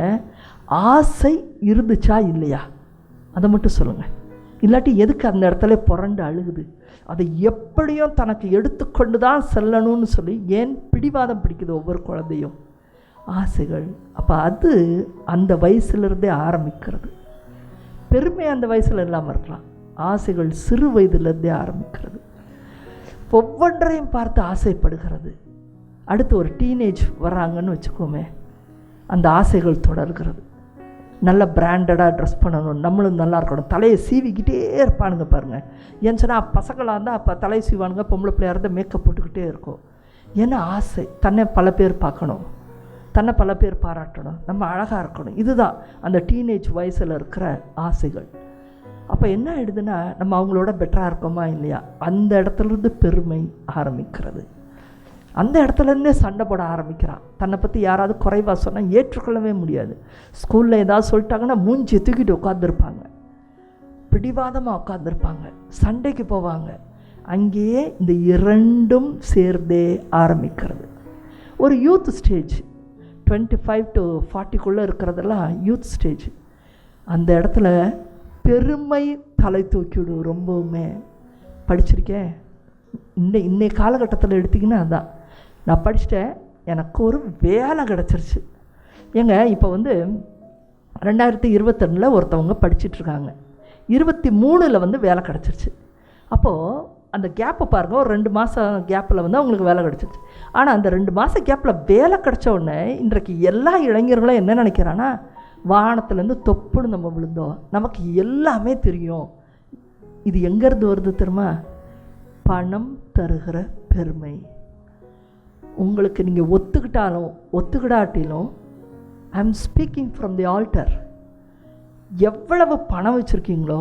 ஆசை இருந்துச்சா இல்லையா? அதை மட்டும் சொல்லுங்கள். இல்லாட்டி எதுக்கு அந்த இடத்துல புரண்டு அழுகுது? அதை எப்படியும் தனக்கு எடுத்துக்கொண்டு தான் செல்லணும்னு சொல்லி ஏன் பிடிவாதம் பிடிக்குது ஒவ்வொரு குழந்தையும்? ஆசைகள். அப்போ அது அந்த வயசுலேருந்தே ஆரம்பிக்கிறது. பெருமை அந்த வயசில் இல்லாமல் இருக்கலாம், ஆசைகள் சிறு வயதுலேருந்தே ஆரம்பிக்கிறது. ஒவ்வொன்றையும் பார்த்து ஆசைப்படுகிறது. அடுத்து ஒரு டீனேஜ் வர்றாங்கன்னு வச்சுக்கோமே, அந்த ஆசைகள் தொடர்கிறது. நல்ல பிராண்டடாக ட்ரெஸ் பண்ணணும், நம்மளும் நல்லா இருக்கணும், தலையை சீவிக்கிட்டே இருப்பானுங்க பாருங்கள். ஏன்னு சொன்னால் பசங்களாக இருந்தால் அப்போ தலையை சீவானுங்க, பொம்பளை பிள்ளையாக இருந்தால் மேக்கப் போட்டுக்கிட்டே இருக்கும். ஏன்னா ஆசை, தன்னை பல பேர் பார்க்கணும், தன்னை பல பேர் பாராட்டணும், நம்ம அழகாக இருக்கணும். இதுதான் அந்த டீனேஜ் வயசில் இருக்கிற ஆசைகள். அப்போ என்ன ஆகிடுதுன்னா, நம்ம அவங்களோட பெட்டராக இருக்கோமா இல்லையா, அந்த இடத்துலேருந்து பெருமை ஆரம்பிக்கிறது. அந்த இடத்துலேருந்தே சண்டை போட ஆரம்பிக்கிறான். தன்னை பற்றி யாராவது குறைவாக சொன்னால் ஏற்றுக்கொள்ளவே முடியாது. ஸ்கூலில் ஏதாவது சொல்லிட்டாங்கன்னா மூஞ்சி தூக்கிட்டு உட்காந்துருப்பாங்க, பிடிவாதமாக உட்காந்துருப்பாங்க, சண்டைக்கு போவாங்க. அங்கேயே இந்த 2ம் சேர்ந்தே ஆரம்பிக்கிறது. ஒரு யூத் ஸ்டேஜ், 25 to 40 இருக்கிறதெல்லாம் யூத் ஸ்டேஜ். அந்த இடத்துல பெருமை தலை தூக்கிவிடும். ரொம்பவுமே படிச்சிருக்கேன், இன்னைய காலகட்டத்தில் எடுத்திங்கன்னா அதான், நான் படிச்சுட்டேன், எனக்கு ஒரு வேலை கிடச்சிருச்சு. ஏங்க இப்போ வந்து 2022 ஒருத்தவங்க படிச்சிட்ருக்காங்க, 23 வந்து வேலை கிடச்சிருச்சு. அப்போது அந்த கேப்பை பாருங்கள், ஒரு 2 மாதம் கேப்பில் வந்து அவங்களுக்கு வேலை கிடச்சிருச்சு. ஆனால் அந்த 2 மாதம் கேப்பில் வேலை கிடச்ச உடனே இன்றைக்கு எல்லா இளைஞர்களும் என்ன நினைக்கிறான்னா, வானத்துலேருந்து தொப்புன்னு நம்ம விழுந்தோம், நமக்கு எல்லாமே தெரியும். இது எங்கேருந்து வருது தெரியுமா? பணம் தருகிற பெருமை. உங்களுக்கு நீங்கள் ஒத்துக்கிட்டாலும் ஒத்துக்கிடாட்டிலும், I am speaking from the altar. எவ்வளவு பணம் வச்சுருக்கீங்களோ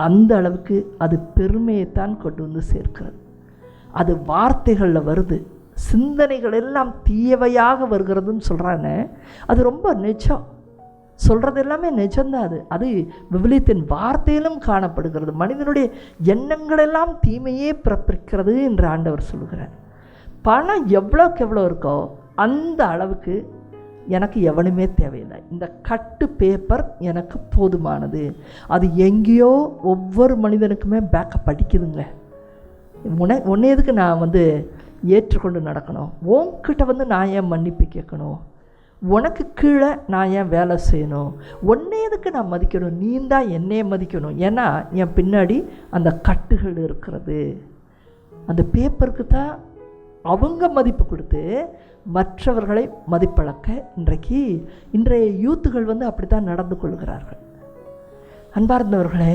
அந்த அளவுக்கு அது பெருமையைத்தான் கொண்டு வந்து சேர்க்கிறது. அது வார்த்தைகளில் வருது, சிந்தனைகள் எல்லாம் தீயவையாக வருகிறதுன்னு சொல்கிறானே, அது ரொம்ப நிஜம். சொல்கிறது எல்லாமே நிஜம்தான். அது விவிலியத்தின் வார்த்தையிலும் காணப்படுகிறது. மனிதனுடைய எண்ணங்களெல்லாம் தீமையே பிறப்பிக்கிறது என்று ஆண்டவர் சொல்கிறார். பணம் எவ்வளோக்கு எவ்வளோ இருக்கோ அந்த அளவுக்கு எனக்கு எவனுமே தேவையில்லை, இந்த கட்டு பேப்பர் எனக்கு போதுமானது. அது எங்கேயோ ஒவ்வொரு மனிதனுக்குமே பேக்கப் அடிக்குதுங்க. உன்னை எதுக்கு நான் வந்து ஏற்றுக்கொண்டு நடக்கணும்? உன்கிட்ட நான் ஏன் மன்னிப்பு கேட்கணும்? உனக்கு கீழே நான் ஏன் வேலை செய்யணும்? உன்னை எதுக்கு நான் மதிக்கணும்? நீ தான் என்னையே மதிக்கணும். ஏன்னா என் பின்னாடி அந்த கட்டுகள் இருக்கிறது. அந்த பேப்பருக்கு தான் அவங்க மதிப்பு கொடுத்து மற்றவர்களை மதிப்பழக்க இன்றைய யூத்துகள் அப்படி தான் நடந்து கொள்கிறார்கள். அன்பார்ந்தவர்களே,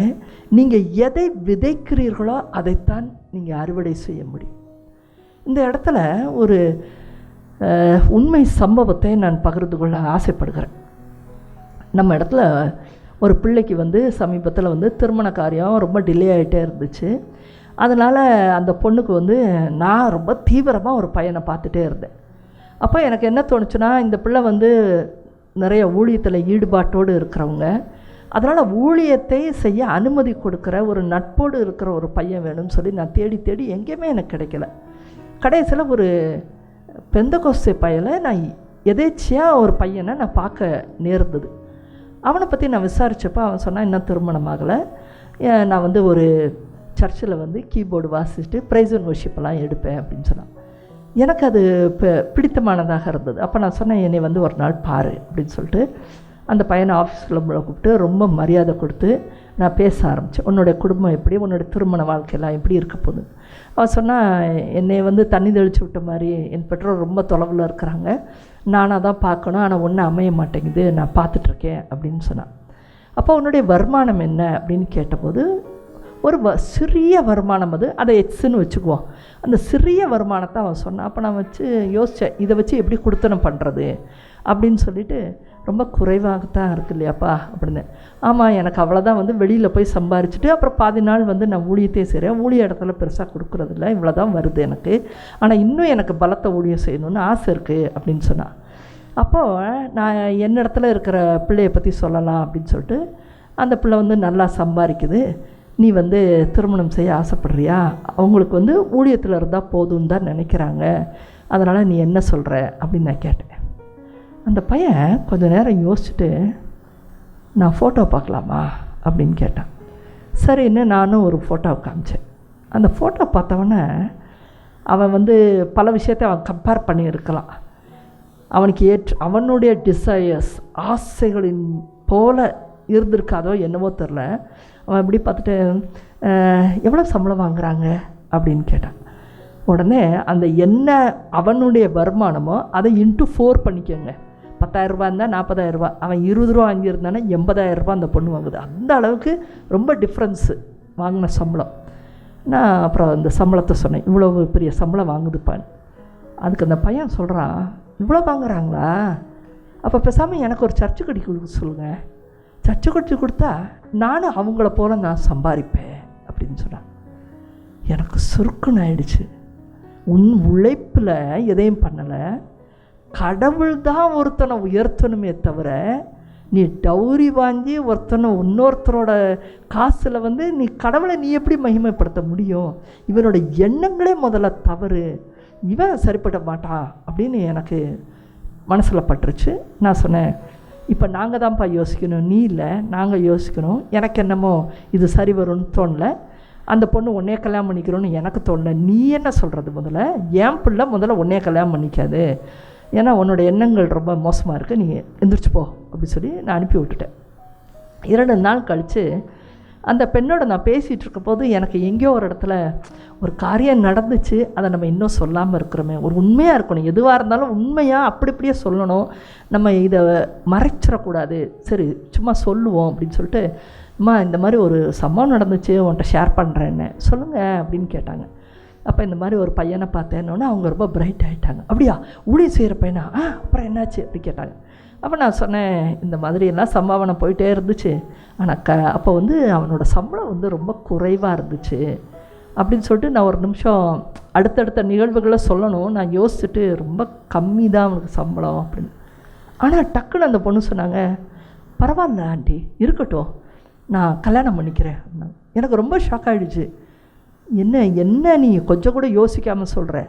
நீங்கள் எதை விதைக்கிறீர்களோ அதைத்தான் நீங்கள் அறுவடை செய்ய முடியும். இந்த இடத்துல ஒரு உண்மை சம்பவத்தை நான் பகிர்ந்து கொள்ள ஆசைப்படுகிறேன். நம்ம இடத்துல ஒரு பிள்ளைக்கு சமீபத்தில் திருமண காரியம் ரொம்ப டிலே ஆகிட்டே இருந்துச்சு. அதனால் அந்த பொண்ணுக்கு நான் ரொம்ப தீவிரமாக ஒரு பையனை பார்த்துட்டே இருந்தேன். அப்போ எனக்கு என்ன தோணுச்சுன்னா, இந்த பிள்ளை நிறைய ஊழியத்தில் ஈடுபாட்டோடு இருக்கிறவங்க, அதனால் ஊழியத்தை செய்ய அனுமதி கொடுக்குற ஒரு நட்போடு இருக்கிற ஒரு பையன் வேணும்னு சொல்லி நான் தேடி தேடி எங்கேயுமே எனக்கு கிடைக்கல. கடைசியில் ஒரு பெந்தகோஸ்தே பையனை நான் எதேச்சியாக ஒரு பையனை நான் பார்க்க நேர்ந்தது. அவனை பற்றி நான் விசாரித்தப்போ அவன் சொன்னான், இன்னும் திருமணம் ஆகலை, நான் ஒரு சர்ச்சில் கீபோர்டு வாசிச்சுட்டு ப்ரைஸ் அண்ட் வர்ஷிப்பெல்லாம் எடுப்பேன் அப்படின்னு சொன்னான். எனக்கு அது பிடித்தமானதாக இருந்தது. அப்போ நான் சொன்னேன், என்னை ஒரு நாள் பாரு அப்படின்னு சொல்லிட்டு அந்த பையனை ஆஃபீஸில் கூப்பிட்டு ரொம்ப மரியாதை கொடுத்து நான் பேச ஆரம்பித்தேன். உன்னோடைய குடும்பம் எப்படி, உன்னோட திருமண வாழ்க்கையெல்லாம் எப்படி இருக்க போகுது? அவன் சொன்னால், என்னை தண்ணி தெளித்து விட்ட மாதிரி என் பெற்றோர் ரொம்ப தொலைவில் இருக்கிறாங்க, நானாக தான் பார்க்கணும், ஆனால் ஒன்றும் அமைய மாட்டேங்குது, நான் பார்த்துட்ருக்கேன் அப்படின்னு சொன்னான். அப்போ உன்னுடைய வருமானம் என்ன அப்படின்னு கேட்டபோது ஒரு சிறிய வருமானம், அதை எக்ஸ்ன்னு வச்சுக்குவோம், அந்த சிறிய வருமானத்தை அவன் சொன்னான். அப்போ நான் யோசித்தேன், இதை வச்சு எப்படி கொடுத்தனம் பண்ணுறது அப்படின்னு சொல்லிட்டு, ரொம்ப குறைவாகத்தான் இருக்கு இல்லையாப்பா அப்படின்னு. ஆமாம், எனக்கு அவ்வளோதான் வெளியில் போய் சம்பாரிச்சுட்டு அப்புறம் பாதி நாள் நான் ஊழியத்தையே செய்கிறேன், ஊழிய இடத்துல பெருசாக கொடுக்குறதில்ல, இவ்வளோ தான் வருது எனக்கு, ஆனால் இன்னும் எனக்கு பலத்தை ஊழியம் செய்யணும்னு ஆசை இருக்குது அப்படின்னு சொன்னான். அப்போது நான் என்னிடத்துல இருக்கிற பிள்ளையை பற்றி சொல்லலாம் அப்படின்னு சொல்லிட்டு, அந்த பிள்ளை நல்லா சம்பாதிக்குது, நீ திருமணம் செய்ய ஆசைப்படுறியா, அவங்களுக்கு ஊழியத்தில் இருந்தால் போதும்னு தான் நினைக்கிறாங்க, அதனால் நீ என்ன சொல்கிற அப்படின்னு நான் கேட்டேன். அந்த பையன் கொஞ்சம் நேரம் யோசிச்சுட்டு, நான் ஃபோட்டோ பார்க்கலாமா அப்படின்னு கேட்டான். சரின்னு நானும் ஒரு ஃபோட்டோவை காமிச்சேன். அந்த ஃபோட்டோ பார்த்தவொன்னே அவன் பல விஷயத்தை அவன் கம்பேர் பண்ணி இருக்கலாம். அவனுக்கு அவனுடைய டிசையர்ஸ், ஆசைகளின் போல இருந்திருக்காதோ என்னவோ தெரில. அவன் இப்படி பார்த்துட்டு, எவ்வளோ சம்பளம் வாங்குகிறாங்க அப்படின்னு கேட்டான். உடனே அந்த என்ன அவனுடைய வருமானமோ அதை இன்ட்டு 4 பண்ணிக்கோங்க. 10,000 ரூபா இருந்தால் 40,000 ரூபா, அவன் 20 ரூபா வாங்கியிருந்தானே 80,000 ரூபா அந்த பொண்ணு வாங்குது. அந்த அளவுக்கு ரொம்ப டிஃப்ரென்ஸு வாங்கின சம்பளம். நான் அப்புறம் அந்த சம்பளத்தை சொன்னேன், இவ்வளோ பெரிய சம்பளம் வாங்குதுப்பான்னு. அதுக்கு அந்த பையன் சொல்கிறான், இவ்வளோ வாங்குறாங்களா, அப்போ பேசாமல் எனக்கு ஒரு சர்ச்சு கட்டி கொடுக்க சொல்லுங்கள், சர்ச்சு கட்டி கொடுத்தா நானும் அவங்கள போல் நான் சம்பாதிப்பேன் அப்படின்னு சொன்னான். எனக்கு சுருக்குன்னு ஆயிடுச்சு. உன் உழைப்பில் எதையும் பண்ணலை, கடவுள் தான் ஒருத்தனை உயர்த்தணுமே தவிர நீ டௌரி வாங்கி இன்னொருத்தரோட காசில் நீ கடவுளை நீ எப்படி மகிமைப்படுத்த முடியும்? இவனோட எண்ணங்களே முதல்ல தவறு, இவன் சரிப்பட மாட்டான் அப்படின்னு எனக்கு மனசில் பட்டுருச்சு. நான் சொன்னேன், இப்போ நாங்கள் தான்ப்பா யோசிக்கணும், நீ இல்லை, நாங்கள் யோசிக்கணும். எனக்கு என்னமோ இது சரி வரும்னு தோணலை, அந்த பொண்ணு உன்னைய கல்யாணம் பண்ணிக்கிறோன்னு எனக்கு தோணலை. நீ என்ன சொல்கிறது, முதல்ல என் பிள்ளை முதல்ல உன்னைய கல்யாணம் பண்ணிக்காது, ஏன்னா உன்னோட எண்ணங்கள் ரொம்ப மோசமாக இருக்குது, நீ எந்திரிச்சு போ அப்படி சொல்லி நான் அனுப்பி விட்டுட்டேன். 2 நாள் கழித்து அந்த பெண்ணோட நான் பேசிகிட்டு இருக்க போது எனக்கு எங்கேயோ ஒரு இடத்துல ஒரு காரியம் நடந்துச்சு, அதை நம்ம இன்னும் சொல்லாமல் இருக்கிறோமே. ஒரு உண்மையாக இருக்கணும், எதுவாக இருந்தாலும் உண்மையாக அப்படி இப்படியே சொல்லணும், நம்ம இதை மறைச்சிடக்கூடாது. சரி சும்மா சொல்லுவோம் அப்படின்னு சொல்லிட்டு, அம்மா இந்த மாதிரி ஒரு சம்பவம் நடந்துச்சு, உன்கிட்ட ஷேர் பண்ணுறேன்னு சொல்லுங்கள் அப்படின்னு கேட்டாங்க. அப்போ இந்த மாதிரி ஒரு பையனை பார்த்தேன்னொன்னே அவங்க ரொம்ப பிரைட் ஆகிட்டாங்க. அப்படியா, ஊழியம் செய்கிற பையனா, அப்புறம் என்னாச்சு அப்படி கேட்டாங்க. அப்போ நான் சொன்னேன், இந்த மாதிரியெல்லாம் சம்பாவனை போயிட்டே இருந்துச்சு, ஆனால் அப்போ அவனோட சம்பளம் ரொம்ப குறைவாக இருந்துச்சு அப்படின்னு சொல்லிட்டு நான் ஒரு நிமிஷம் அடுத்தடுத்த நிகழ்வுகளை சொல்லணும், நான் யோசிச்சுட்டு ரொம்ப கம்மி தான் அவனுக்கு சம்பளம் அப்படின்னு. ஆனால் டக்குன்னு அந்த பொண்ணு சொன்னாங்க, பரவாயில்ல ஆண்டி இருக்கட்டும், நான் கல்யாணம் பண்ணிக்கிறேன் அப்படின்னாங்க. எனக்கு ரொம்ப ஷாக் ஆகிடுச்சு. என்ன நீ கொஞ்சம் கூட யோசிக்காமல் சொல்கிற,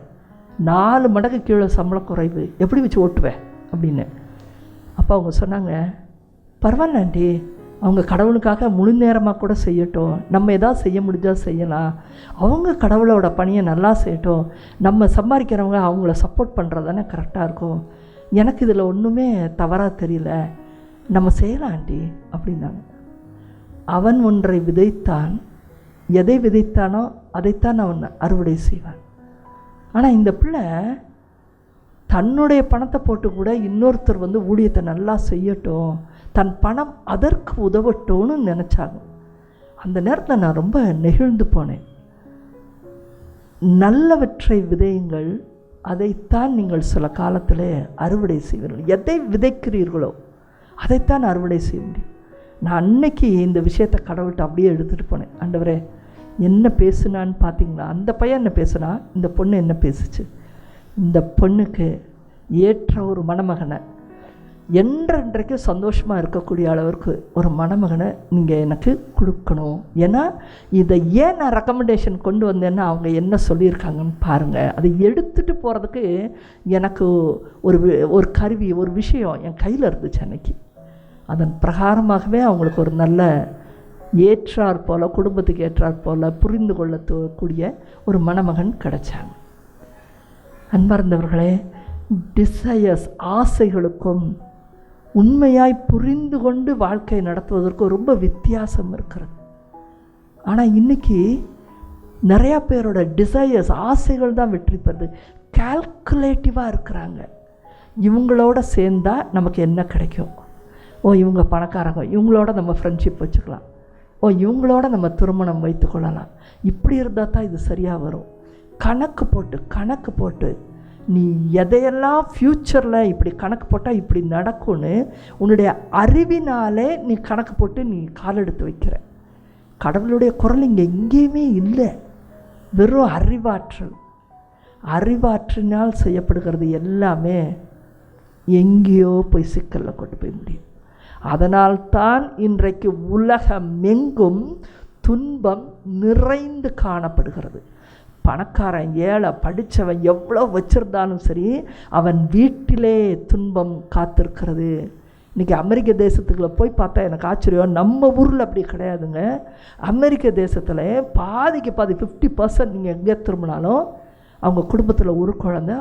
4 மடங்கு கீழே சம்பளம் குறைவு, எப்படி வச்சு ஓட்டுவேன் அப்படின்னு. அப்போ அவங்க சொன்னாங்க, பரவாயில்ல ஆண்டி, அவங்க கடவுளுக்காக முழு நேரமாக கூட செய்யட்டும், நம்ம எதாவது செய்ய முடிஞ்சால் செய்யலாம், அவங்க கடவுளோட பணியை நல்லா செய்யட்டும், நம்ம சம்பாதிக்கிறவங்க அவங்கள சப்போர்ட் பண்ணுறது தானே கரெக்டாக இருக்கும், எனக்கு இதில் ஒன்றுமே தவறாக தெரியல, நம்ம செய்யலாம் ஆண்டி அப்படின்னாங்க. அவன் ஒன்றை விதைத்தான், எதை விதைத்தானோ அதைத்தான் அவன் அறுவடை செய்வான். ஆனால் இந்த பிள்ளை தன்னுடைய பணத்தை போட்டு கூட இன்னொருத்தர் ஊழியத்தை நல்லா செய்யட்டும், தன் பணம் அதற்கு உதவட்டும்னு நினச்சாங்க. அந்த நேரத்தில் நான் ரொம்ப நெகிழ்ந்து போனேன். நல்லவற்றை விதையுங்கள், அதைத்தான் நீங்கள் சில காலத்தில் அறுவடை செய்வீர்கள். எதை விதைக்கிறீர்களோ அதைத்தான் அறுவடை செய்ய முடியும். நான் அன்னைக்கு இந்த விஷயத்தை கடவுள்கிட்ட அப்படியே எடுத்துகிட்டு போனேன். ஆண்டவரே என்ன பேசுனான்னு பார்த்தீங்களா, அந்த பையன் என்ன பேசுனா, இந்த பொண்ணு என்ன பேசுச்சு, இந்த பொண்ணுக்கு ஏற்ற ஒரு மணமகனை என்றைக்கும் சந்தோஷமாக இருக்கக்கூடிய அளவிற்கு ஒரு மணமகனை நீங்கள் எனக்கு கொடுக்கணும். ஏன்னா இதை ஏன் நான் ரெக்கமெண்டேஷன் கொண்டு வந்தேன்னா அவங்க என்ன சொல்லியிருக்காங்கன்னு பாருங்கள். அதை எடுத்துகிட்டு போகிறதுக்கு எனக்கு ஒரு கருவி, ஒரு விஷயம் என் கையில் இருந்துச்சு அன்னைக்கு. அதன் பிரகாரமாகவே அவங்களுக்கு ஒரு நல்ல ஏற்றாற் போல், குடும்பத்துக்கு ஏற்றாற் போல் புரிந்து கொள்ளக்கூடிய ஒரு மணமகன் கிடைச்சாங்க. அன்பார்ந்தவர்களே, டிசையர்ஸ், ஆசைகளுக்கும் உண்மையாய் புரிந்து கொண்டு வாழ்க்கை நடத்துவதற்கும் ரொம்ப வித்தியாசம் இருக்கிறது. ஆனால் இன்றைக்கி நிறையா பேரோட டிசையர்ஸ், ஆசைகள் தான் வெற்றி பெறுது. கால்குலேட்டிவாக இருக்கிறாங்க. இவங்களோட சேர்ந்தால் நமக்கு என்ன கிடைக்கும், இவங்க பணக்காரங்க, இவங்களோட நம்ம ஃப்ரெண்ட்ஷிப் வச்சுக்கலாம், இவங்களோட நம்ம திருமணம் வைத்து கொள்ளலாம். இப்படி இருந்தால் தான் இது சரியாக வரும். கணக்கு போட்டு நீ எதையெல்லாம் ஃப்யூச்சரில் இப்படி கணக்கு போட்டால் இப்படி நடக்கும்னு உன்னுடைய அறிவினாலே நீ கணக்கு போட்டு நீ கால் எடுத்து வைக்கிற. கடவுளுடைய குரல் இங்கே எங்கேயுமே இல்லை. வெறும் அறிவாற்றினால் செய்யப்படுகிறது எல்லாமே எங்கேயோ போய் சிக்கலில் கொண்டு போய் முடியும். அதனால்தான் இன்றைக்கு உலகமெங்கும் துன்பம் நிறைந்து காணப்படுகிறது. பணக்காரன், ஏழை, படித்தவன் எவ்வளோ வச்சிருந்தாலும் சரி, அவன் வீட்டிலே துன்பம் காத்திருக்கிறது. இன்றைக்கி அமெரிக்க தேசத்துக்குள்ளே போய் பார்த்தா எனக்கு ஆச்சரியம். நம்ம ஊரில் அப்படி கிடையாதுங்க. அமெரிக்க தேசத்தில் பாதிக்கு 50% நீங்கள் எங்கே திரும்பினாலும் அவங்க குடும்பத்தில் ஒரு குழந்தை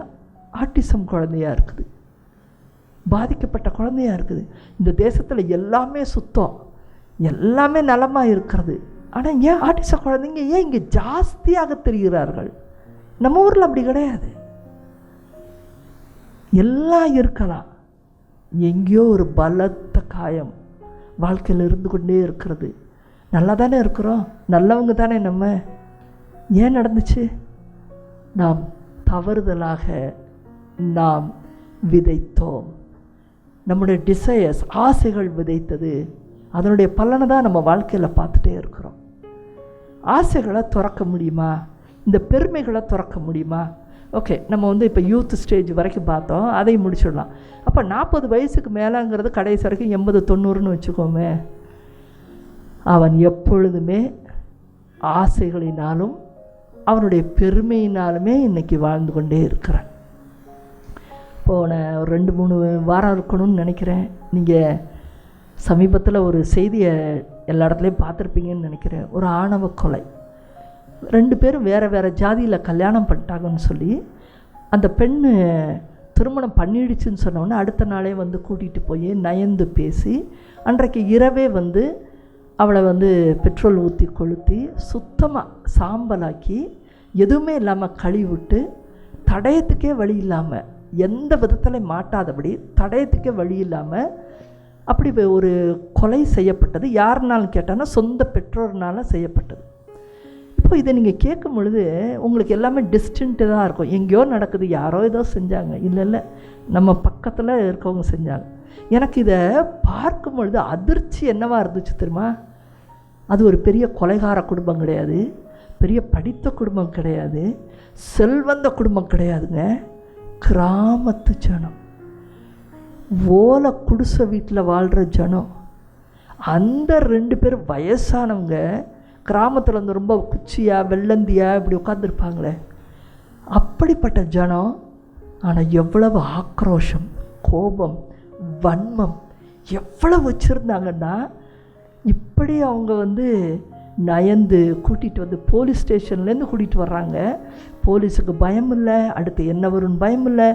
ஆட்டிசம் குழந்தையாக இருக்குது, பாதிக்கப்பட்ட குழந்தையாக இருக்குது. இந்த தேசத்தில் எல்லாமே சுத்தம், எல்லாமே நலமாக இருக்கிறது. ஆனால் ஏன் ஆட்டிச குழந்தைங்க ஏன் இங்கே ஜாஸ்தியாக தெரிகிறார்கள்? நம்ம ஊரில் அப்படி கிடையாது. எல்லாம் இருக்கலாம், எங்கேயோ ஒரு பலத்த காயம் வாழ்க்கையில் இருந்து கொண்டே இருக்கிறது. நல்லா தானே இருக்கிறோம், நல்லவங்க தானே நம்ம. ஏன் நடந்துச்சு? நாம் தவறுதலாக நாம் விதைத்தோம். நம்முடைய டிசையர்ஸ், ஆசைகள் விதைத்தது, அதனுடைய பலனை தான் நம்ம வாழ்க்கையில் பார்த்துட்டே இருக்கிறோம். ஆசைகளை துறக்க முடியுமா? இந்த பெருமைகளை துறக்க முடியுமா? ஓகே, நம்ம இப்போ யூத் ஸ்டேஜ் வரைக்கும் பார்த்தோம், அதை முடிச்சிடலாம். அப்போ 40 வயசுக்கு மேலேங்கிறது கடைசி வரைக்கும் 80-90ன்னு வச்சுக்கோமே. அவன் எப்பொழுதுமே ஆசைகளினாலும் அவனுடைய பெருமையினாலுமே இன்றைக்கி வாழ்ந்து கொண்டே இருக்கிறான். போன ஒரு 2-3 வாரம் இருக்கணும்னு நினைக்கிறேன். நீங்கள் சமீபத்தில் ஒரு செய்தியை எல்லா இடத்துலையும் பார்த்துருப்பீங்கன்னு நினைக்கிறேன். ஒரு ஆணவ கொலை. 2 பேரும் வேறு ஜாதியில் கல்யாணம் பண்ணிட்டாங்கன்னு சொல்லி அந்த பெண்ணு திருமணம் பண்ணிடுச்சுன்னு சொன்னோன்னே அடுத்த நாளே கூட்டிகிட்டு போய் நயந்து பேசி அன்றைக்கு இரவே அவளை பெட்ரோல் ஊற்றி கொளுத்தி சுத்தமாக சாம்பலாக்கி எதுவுமே இல்லாமல் கழுவிட்டு தடயத்துக்கே வழி இல்லாமல், எந்த விதத்தில் மாட்டாதபடி தடயத்துக்கே வழி இல்லாமல் அப்படி ஒரு கொலை செய்யப்பட்டது. யாருனாலும் கேட்டான்னா சொந்த பெற்றோர்னால செய்யப்பட்டது. இப்போ இதை நீங்கள் கேட்கும் பொழுது உங்களுக்கு எல்லாமே டிஸ்டன்ட்டு தான் இருக்கும். எங்கேயோ நடக்குது, யாரோ ஏதோ செஞ்சாங்க, இல்லை நம்ம பக்கத்தில் இருக்கவங்க செஞ்சாங்க. எனக்கு இதை பார்க்கும் பொழுது அதிர்ச்சி என்னவாக இருந்துச்சு தெரியுமா? அது ஒரு பெரிய கொலைகார குடும்பம் கிடையாது, பெரிய படித்த குடும்பம் கிடையாது, செல்வந்த குடும்பம் கிடையாதுங்க. கிராமத்து ஜனம், ஓலை குடிசை வீட்டில் வாழ்கிற ஜனம். அந்த 2 பேரும் வயசானவங்க கிராமத்தில் ரொம்ப குச்சியாக வெள்ளந்தியாக இப்படி உட்காந்துருப்பாங்களே, அப்படிப்பட்ட ஜனம். ஆனால் எவ்வளவு ஆக்ரோஷம், கோபம், வன்மம் எவ்வளவு வச்சுருந்தாங்கன்னா, இப்படி அவங்க நயந்து கூட்டிகிட்டு போலீஸ் ஸ்டேஷன்லேருந்து கூட்டிகிட்டு வர்றாங்க. போலீஸுக்கு பயம் இல்லை, அடுத்து என்ன வரும்னு பயம் இல்லை.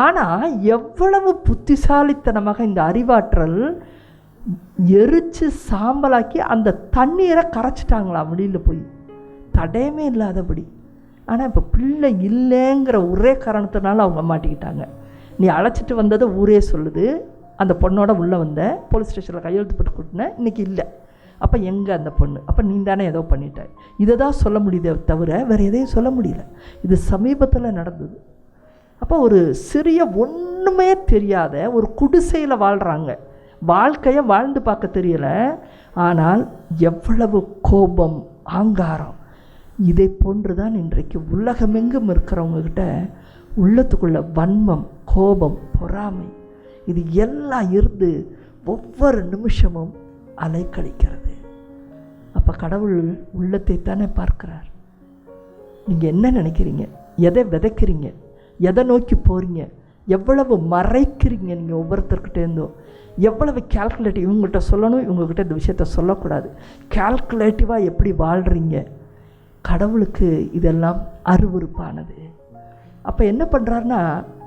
ஆனால் எவ்வளவு புத்திசாலித்தனமாக இந்த அறிவாற்றல் எரித்து சாம்பலாக்கி அந்த தண்ணீரை கரைச்சிட்டாங்களாம் வெளியில் போய், தடையமே இல்லாதபடி. ஆனால் இப்போ பிள்ளை இல்லைங்கிற ஒரே காரணத்தினால அவங்க மாட்டிக்கிட்டாங்க. நீ அழைச்சிட்டு வந்ததை ஊரே சொல்லுது, அந்த பொண்ணோட உள்ளே வந்த போலீஸ் ஸ்டேஷனில் கையெழுத்து போட்டு கூட்டினேன், இன்றைக்கி இல்லை. அப்போ எங்கே அந்த பொண்ணு? அப்போ நீ தானே ஏதோ பண்ணிட்ட. இதை தான் சொல்ல முடியுதே தவிர வேறு எதையும் சொல்ல முடியல. இது சமீபத்தில் நடந்தது. அப்போ ஒரு சிறிய ஒன்றுமே தெரியாத ஒரு குடிசையில் வாழ்கிறாங்க, வாழ்க்கையை வாழ்ந்து பார்க்க தெரியலை. ஆனால் எவ்வளவு கோபம், ஆங்காரம். இதை போன்று தான் இன்றைக்கு உலகமெங்கும் இருக்கிறவங்கக்கிட்ட உள்ளத்துக்குள்ள வன்மம், கோபம், பொறாமை, இது எல்லாம் இருந்து ஒவ்வொரு நிமிஷமும் அலைக்கழிக்கிறது. அப்போ கடவுள் உள்ளத்தை தானே பார்க்கிறார். நீங்கள் என்ன நினைக்கிறீங்க, எதை விதைக்கிறீங்க, எதை நோக்கி போகிறீங்க, எவ்வளவு மறைக்கிறீங்க நீங்கள் ஒவ்வொருத்தர்கிட்டேருந்தும், எவ்வளவு கேல்குலேட்டிவ். இவங்கள்கிட்ட சொல்லணும், இவங்ககிட்ட இந்த விஷயத்த சொல்லக்கூடாது, கேல்குலேட்டிவாக எப்படி வாழ்கிறீங்க. கடவுளுக்கு இதெல்லாம் அருவருப்பானது. அப்போ என்ன பண்ணுறாருன்னா,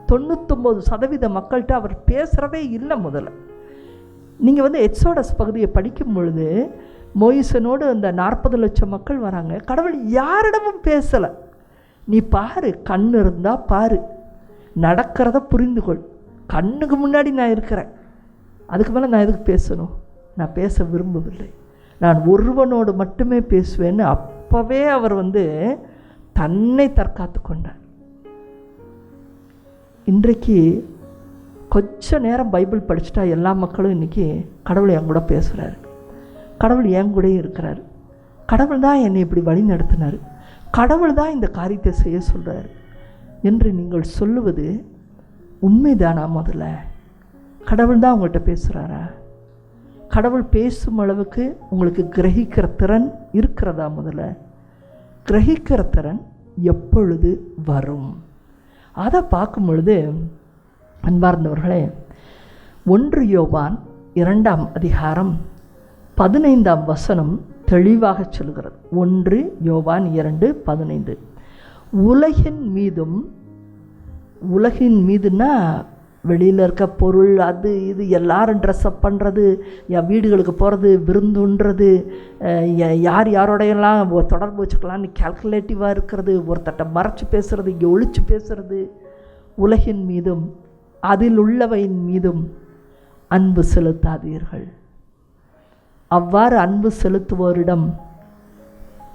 99% மக்கள்கிட்ட அவர் பேசுகிறதே இல்லை. முதல்ல நீங்கள் எக்ஸோடஸ் பகுதியை படிக்கும் பொழுது மோயிசனோடு அந்த 40 லட்சம் மக்கள் வராங்க, கடவுள் யாரிடமும் பேசலை. நீ பாரு, கண் இருந்தால் பாரு, நடக்கிறத புரிந்து கொள், கண்ணுக்கு முன்னாடி நான் இருக்கிறேன், அதுக்கு மேலே நான் எதுக்கு பேசணும்? நான் பேச விரும்பவில்லை, நான் ஒருவனோடு மட்டுமே பேசுவேன்னு அப்போவே அவர் தன்னை தற்காத்து கொண்டார். இன்றைக்கு கொஞ்ச நேரம் பைபிள் படிச்சுட்டா எல்லா மக்களும் இன்றைக்கி கடவுள் என் கூட பேசுகிறாரு, கடவுள் என் கூட இருக்கிறார், கடவுள் தான் என்னை இப்படி வழி நடத்தினார், கடவுள் தான் இந்த காரியத்தை செய்ய சொல்கிறார் என்று நீங்கள் சொல்லுவது உண்மைதானா? முதல்ல கடவுள் தான் உங்கள்கிட்ட பேசுகிறாரா? கடவுள் பேசும் அளவுக்கு உங்களுக்கு கிரகிக்கிற திறன் இருக்கிறதா? முதல்ல கிரகிக்கிற திறன் எப்பொழுது வரும்? அதை பார்க்கும் பொழுது அன்பார்ந்தவர்களே, 1 யோவான் 2ஆம் அதிகாரம் 15ஆம் வசனம் தெளிவாக சொல்கிறது. 1 யோவான் 2:15 உலகின் மீதுன்னா வெளியில் இருக்க பொருள், அது இது எல்லாரும் ட்ரெஸ்அப் பண்ணுறது, என் வீடுகளுக்கு போகிறது, விருந்துன்றது, யார் யாரோடையெல்லாம் தொடர்பு வச்சுக்கலான்னு கேல்குலேட்டிவாக இருக்கிறது, ஒருத்தட்ட மறைச்சி பேசுகிறது, இங்கே ஒழிச்சு பேசுகிறது, உலகின் மீதும் அதில் உள்ளவையின் மீதும் அன்பு செலுத்தாதீர்கள். அவ்வாறு அன்பு செலுத்துவோரிடம்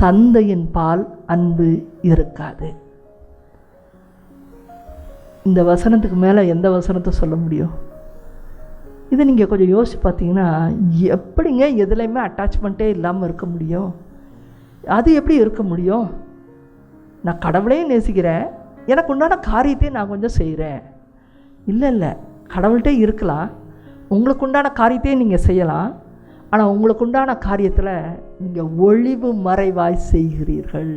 தந்தையின் பால் அன்பு இருக்காது. இந்த வசனத்துக்கு மேலே எந்த வசனத்தை சொல்ல முடியும்? இதை நீங்கள் கொஞ்சம் யோசிச்சு பார்த்தீங்கன்னா, எப்படிங்க எதுலையுமே அட்டாச்மெண்ட்டே இல்லாமல் இருக்க முடியும்? அது எப்படி இருக்க முடியும்? நான் கடவுளையும் நேசிக்கிறேன், எனக்கு உண்டான காரியத்தையும் நான் கொஞ்சம் செய்கிறேன். இல்லை, கடவுள்கிட்டே இருக்கலாம், உங்களுக்கு உண்டான காரியத்தையும் நீங்கள் செய்யலாம், ஆனால் உங்களுக்கு உண்டான காரியத்தில் நீங்கள் ஒளிவு மறைவாய் செய்கிறீர்கள்.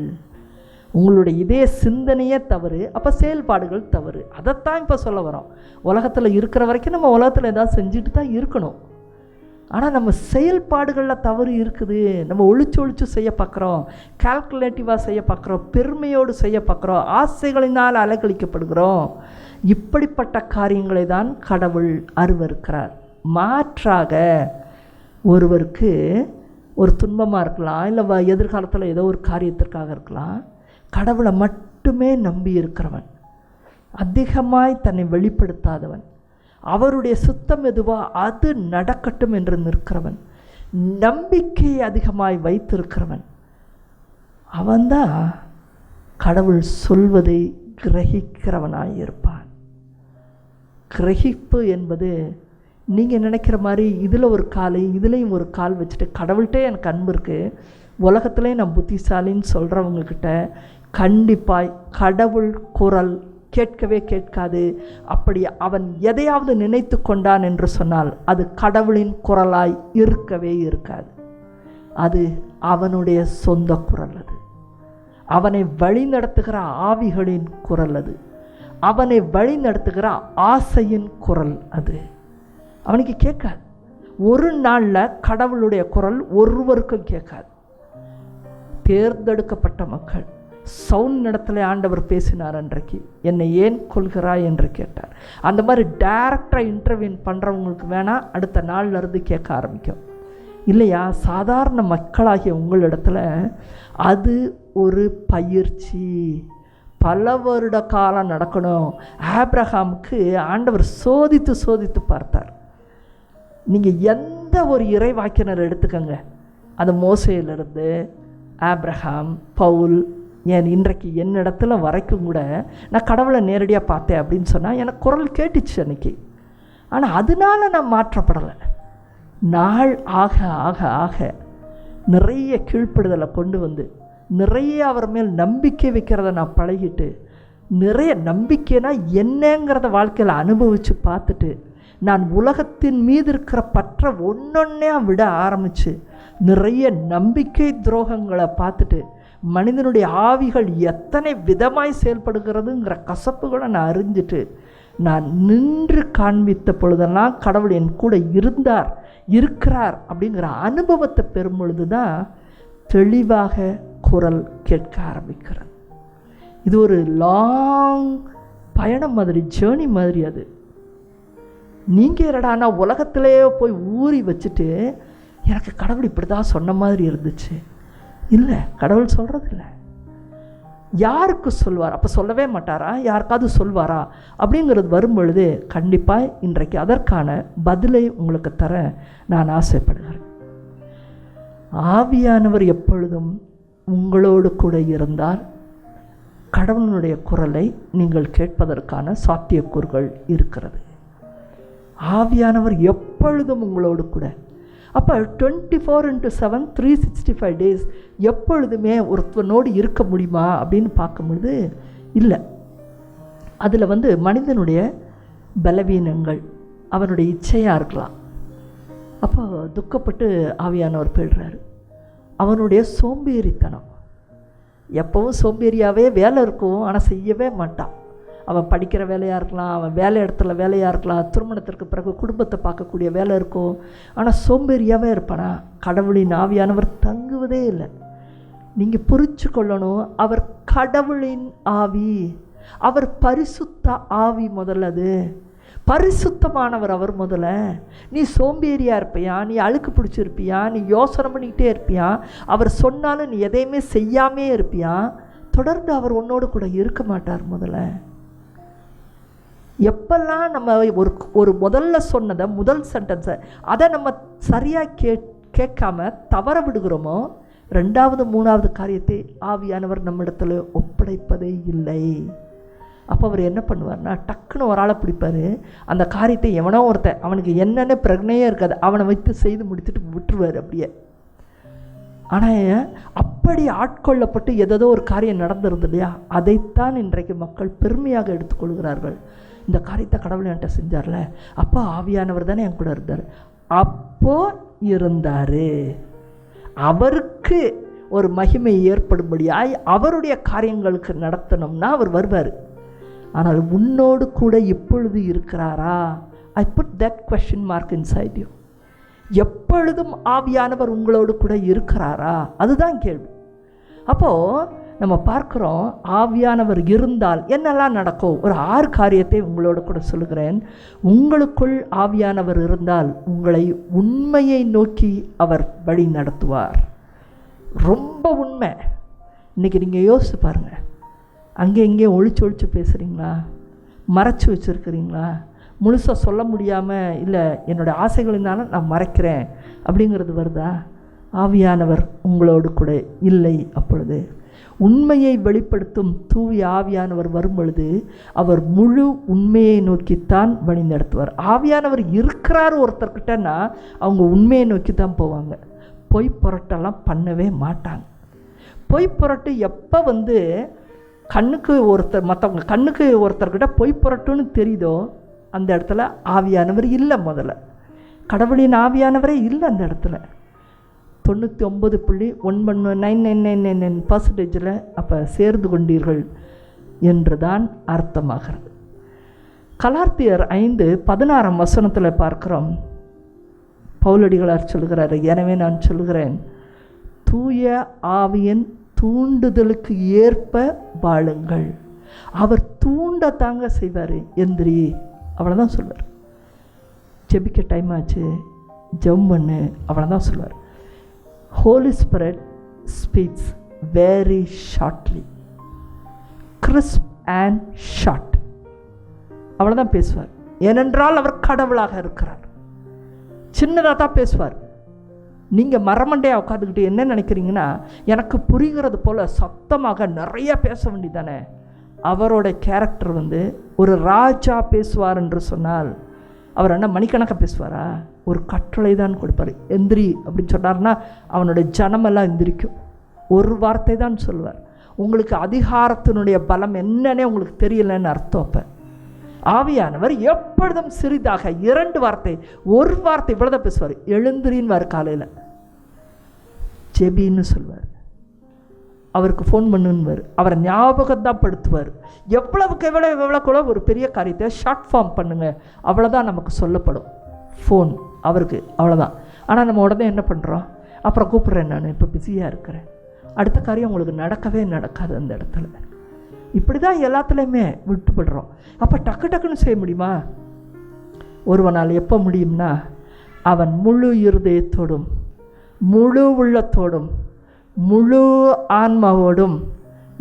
உங்களுடைய இதே சிந்தனையே தவறு, அப்போ செயல்பாடுகள் தவறு. அதைத்தான் இப்போ சொல்ல வரோம். உலகத்தில் இருக்கிற வரைக்கும் நம்ம உலகத்தில் ஏதாவது செஞ்சுட்டு தான் இருக்கணும். ஆனால் நம்ம செயல்பாடுகளில் தவறு இருக்குது. நம்ம ஒழிச்சு செய்ய பார்க்குறோம், கால்குலேட்டிவாக செய்ய பார்க்குறோம், பெருமையோடு செய்ய பார்க்குறோம், ஆசைகளினால் அலைக்கழிக்கப்படுகிறோம். இப்படிப்பட்ட காரியங்களை தான் கடவுள் அருவருக்கிறார். மாற்றாக ஒருவருக்கு ஒரு துன்பமாக இருக்கலாம், இல்லை எதிர்காலத்தில் ஏதோ ஒரு காரியத்திற்காக இருக்கலாம், கடவுளை மட்டுமே நம்பி இருக்கிறவன், அதிகமாய் தன்னை வெளிப்படுத்தாதவன், அவருடைய சுத்தம் எதுவோ அது நடக்கட்டும் என்று நிற்கிறவன், நம்பிக்கையை அதிகமாய் வைத்திருக்கிறவன், அவன்தான் கடவுள் சொல்வதை கிரகிக்கிறவனாய் இருப்பான். கிரகிப்பு என்பது நீங்கள் நினைக்கிற மாதிரி இதில் ஒரு கால் இதுலேயும் ஒரு கால் வச்சுட்டு கடவுள்கிட்டே எனக்கு அன்பு இருக்குது, உலகத்துலேயே நான் புத்திசாலின்னு சொல்கிறவங்கக்கிட்ட கண்டிப்பாய் கடவுள் குரல் கேட்கவே கேட்காது. அப்படி அவன் எதையாவது நினைத்து கொண்டான் என்று சொன்னால் அது கடவுளின் குரலாய் இருக்கவே இருக்காது. அது அவனுடைய சொந்த குரல், அது அவனை வழி நடத்துகிற ஆவிகளின் குரல், அது அவனை வழி நடத்துகிற ஆசையின் குரல், அது அவனுக்கு கேட்காது. ஒரு நாளில் கடவுளுடைய குரல் ஒருவருக்கும் கேட்காது. தேர்ந்தெடுக்கப்பட்ட மக்கள் சவுல் இடத்துல ஆண்டவர் பேசினார் அன்றைக்கு, என்னை ஏன் கொள்கிறாய் என்று கேட்டார். அந்த மாதிரி டைரக்டாக இன்டர்வியூன் பண்ணுறவங்களுக்கு வேணால் அடுத்த நாள்லேருந்து கேட்க ஆரம்பிக்கும். இல்லையா, சாதாரண மக்களாகிய உங்களிடத்துல அது ஒரு பயிற்சி, பல வருட காலம் நடக்கணும். ஆபிரகாமுக்கு ஆண்டவர் சோதித்து பார்த்தார். நீங்கள் எந்த ஒரு இறைவாக்கினர் எடுத்துக்கங்க, அது மோசேயிலிருந்து ஆபிரகாம், பவுல், ஏன் இன்றைக்கு என்னிடத்துல வரைக்கும் கூட நான் கடவுளை நேரடியாக பார்த்தேன் அப்படின்னு சொன்னால் எனக்கு குரல் கேட்டுச்சு அன்றைக்கி. ஆனால் அதனால நான் மாற்றப்படலை. நாள் ஆக ஆக ஆக நிறைய கீழ்ப்படுதலை கொண்டு வந்து நிறைய அவர் மேல் நம்பிக்கை வைக்கிறத நான் பழகிட்டு, நிறைய நம்பிக்கைனா என்னங்கிறத வாழ்க்கையில் அனுபவித்து பார்த்துட்டு, நான் உலகத்தின் மீது இருக்கிற பற்ற ஒன்றொன்னே விட ஆரம்பித்து நிறைய நம்பிக்கை துரோகங்களை பார்த்துட்டு, மனிதனுடைய ஆவிகள் எத்தனை விதமாய் செயல்படுகிறதுங்கிற கசப்புகளை நான் அறிஞ்சிட்டு, நான் நின்று காண்பித்த பொழுதெல்லாம் கடவுள் என் கூட இருக்கிறார் அப்படிங்கிற அனுபவத்தை பெறும் பொழுது தான் தெளிவாக குரல் கேட்க ஆரம்பிக்கிறது. இது ஒரு லாங் பயணம் மாதிரி, ஜேர்னி மாதிரி. அது நீங்கள் என்னடானா உலகத்திலே போய் ஊறி வச்சுட்டு எனக்கு கடவுள் இப்படி தான் சொன்ன மாதிரி இருந்துச்சு. இல்லை, கடவுள் சொல்கிறதில்ல. யாருக்கு சொல்வார்? அப்போ சொல்லவே மாட்டாரா? யாருக்காவது சொல்வாரா? அப்படிங்கிறது வரும்பொழுது கண்டிப்பாக இன்றைக்கு அதற்கான பதிலை உங்களுக்கு தர நான் ஆசைப்படுகிறேன். ஆவியானவர் எப்பொழுதும் உங்களோடு கூட இருந்தால் கடவுளுடைய குரலை நீங்கள் கேட்பதற்கான சாத்தியக்கூறுகள் இருக்கிறது. ஆவியானவர் எப்பொழுதும் உங்களோடு கூட. அப்போ 24/7 365 days எப்பொழுதுமே ஒருத்தனோடு இருக்க முடியுமா அப்படின்னு பார்க்கும்பொழுது இல்லை. அதில் மனிதனுடைய பலவீனங்கள், அவனுடைய இச்சையாக இருக்கலாம். அப்போ துக்கப்பட்டு ஆவியானவர் போயிடுறாரு. அவனுடைய சோம்பேறித்தனம், எப்பவும் சோம்பேறியாகவே வேலை இருக்கும், ஆனால் செய்யவே மாட்டான். அவன் படிக்கிற வேலையாக இருக்கலாம், அவன் வேலை இடத்துல வேலையாக இருக்கலாம், திருமணத்திற்கு பிறகு குடும்பத்தை பார்க்கக்கூடிய வேலை இருக்கும், ஆனால் சோம்பேறியாகவே இருப்பானா? கடவுளின் ஆவியானவர் தங்குவதே இல்லை. நீங்கள் புரிச்சு கொள்ளணும், அவர் கடவுளின் ஆவி, அவர் பரிசுத்த ஆவி. முதல்ல அது பரிசுத்தமானவர் அவர். முதல்ல நீ சோம்பேறியாக இருப்பியா, நீ அழுக்கு பிடிச்சிருப்பியா, நீ யோசனை பண்ணிக்கிட்டே இருப்பியா, அவர் சொன்னாலும் நீ எதையுமே செய்யாமே இருப்பியா, தொடர்ந்து அவர் உன்னோடு கூட இருக்க மாட்டார். முதல்ல எப்பெல்லாம் நம்ம ஒரு முதல்ல சொன்னதை, முதல் சென்டென்ஸை அதை நம்ம சரியாக கேட்காம தவற விடுகிறோமோ, ரெண்டாவது மூணாவது காரியத்தை ஆவியானவர் நம்மிடத்தில் ஒப்படைப்பதே இல்லை. அப்போ அவர் என்ன பண்ணுவார்னா, டக்குன்னு ஒரு ஆளை பிடிப்பார். அந்த காரியத்தை எவனோ ஒருத்தன், அவனுக்கு என்னென்ன பிரச்சனையே இருக்காது, அவனை வைத்து செய்து முடித்துட்டு விட்டுருவார் அப்படியே. ஆனால் அப்படி ஆட்கொள்ளப்பட்டு ஏதோ ஒரு காரியம் நடந்துருது இல்லையா, அதைத்தான் இன்றைக்கு மக்கள் பெருமையாக எடுத்துக்கொள்கிறார்கள். இந்த காரியத்தை கடவுள் என்கிட்ட செஞ்சார்ல, அப்போ ஆவியானவர் தானே என் கூட இருந்தார். அப்போ இருந்தார், அவருக்கு ஒரு மகிமை ஏற்படும்படியாய் அவருடைய காரியங்களுக்கு நடத்தணும்னா அவர் வருவார். ஆனால் உன்னோடு கூட இப்பொழுது இருக்கிறாரா? I put that question mark inside you. எப்பொழுதும் ஆவியானவர் உங்களோடு கூட இருக்கிறாரா? அதுதான் கேள்வி. அப்போது நம்ம பார்க்குறோம், ஆவியானவர் இருந்தால் என்னெல்லாம் நடக்கும். ஒரு 6 காரியத்தை உங்களோடு கூட சொல்லுகிறேன். உங்களுக்குள் ஆவியானவர் இருந்தால் உங்களை உண்மையை நோக்கி அவர் வழி நடத்துவார். ரொம்ப உண்மை. இன்றைக்கி நீங்கள் யோசிச்சு பாருங்கள், அங்கே இங்கே ஒழிச்சு பேசுகிறீங்களா? மறைச்சி வச்சுருக்கிறீங்களா? முழுசாக சொல்ல முடியாமல், இல்லை என்னோடய ஆசைகளினால நான் மறைக்கிறேன் அப்படிங்கிறது வருதா? ஆவியானவர் உங்களோடு கூட இல்லை. அப்பொழுது உண்மையை வெளிப்படுத்தும் தூய ஆவியானவர் வரும் பொழுது அவர் முழு உண்மையை நோக்கித்தான் வழி நடத்துவார். ஆவியானவர் இருக்கிறார் ஒருத்தர்கிட்டன்னா அவங்க உண்மையை நோக்கி தான் போவாங்க. பொய் புரட்டெல்லாம் பண்ணவே மாட்டாங்க. பொய் புரட்டு எப்போ கண்ணுக்கு ஒருத்தர், மற்றவங்க கண்ணுக்கு ஒருத்தர்கிட்ட பொய் புரட்டுன்னு தெரியுதோ அந்த இடத்துல ஆவியானவர் இல்லை. முதல்ல கடவுளின் ஆவியானவரே இல்லை அந்த இடத்துல. 99.999% அப்போ சேர்ந்து கொண்டீர்கள் என்றுதான் அர்த்தமாகிறது. கலாத்தியர் 5:16 பார்க்கிறோம். பவுலடிகளார் சொல்கிறார், எனவே நான் சொல்கிறேன், தூய ஆவியின் தூண்டுதலுக்கு ஏற்ப வாழுங்கள். அவர் தூண்ட தாங்க செய்வார். எந்திரி, அவ்வளோதான் சொல்வார். ஜெபிக்க டைம் ஆச்சு, ஜெபம் பண்ணு, அவ்வளோதான் சொல்வார். Holy Spirit speaks very shortly, crisp and short. அவ்வளோதான் பேசுவார். ஏனென்றால் அவர் கடவுளாக இருக்கிறார். சின்னதாக தான் பேசுவார். நீங்கள் மரமண்டையாக உட்காந்துக்கிட்டு என்ன நினைக்கிறீங்கன்னா, எனக்கு புரிகிறது போல் சத்தமாக நிறைய பேச வேண்டியதானே. அவரோட கேரக்டர் ஒரு ராஜா பேசுவார் என்று சொன்னால் அவர் என்ன மணிக்கணக்காக பேசுவாரா? ஒரு கட்டளை தான் கொடுப்பார். எந்திரி அப்படின்னு சொன்னார்னா அவனுடைய ஜனமெல்லாம் எந்திரிக்கும். ஒரு வார்த்தை தான் சொல்லுவார். உங்களுக்கு அதிகாரத்தினுடைய பலம் என்னன்னே உங்களுக்கு தெரியலன்னு அர்த்தம். அப்போ ஆவியானவர் எப்பொழுதும் சிறிதாக 2 வார்த்தை, ஒரு வார்த்தை இவ்வளோதான் பேசுவார். எழுந்திரின்னு காலையில் ஜெபின்னு சொல்வார். அவருக்கு ஃபோன் பண்ணுன்னு அவரை ஞாபகத்தான் படுத்துவார். எவ்வளவுக்கு எவ்வளோ ஒரு பெரிய காரியத்தை ஷார்ட் ஃபார்ம் பண்ணுங்கள், அவ்வளோதான் நமக்கு சொல்லப்படும். ஃபோன் அவருக்கு அவ்வளோதான். ஆனால் நம்ம உடனே என்ன பண்ணுறோம், அப்புறம் கூப்பிட்றேன், நான் இப்போ பிஸியாக இருக்கிறேன், அடுத்த காரியம் உங்களுக்கு நடக்கவே நடக்காது அந்த இடத்துல. இப்படி தான் எல்லாத்துலேயுமே விட்டுப்படுறோம். அப்போ டக்குன்னு செய்ய முடியுமா? ஒருவனால் எப்போ முடியும்னா, அவன் முழு இருதயத்தோடும் முழு உள்ளத்தோடும் முழு ஆன்மாவோடும்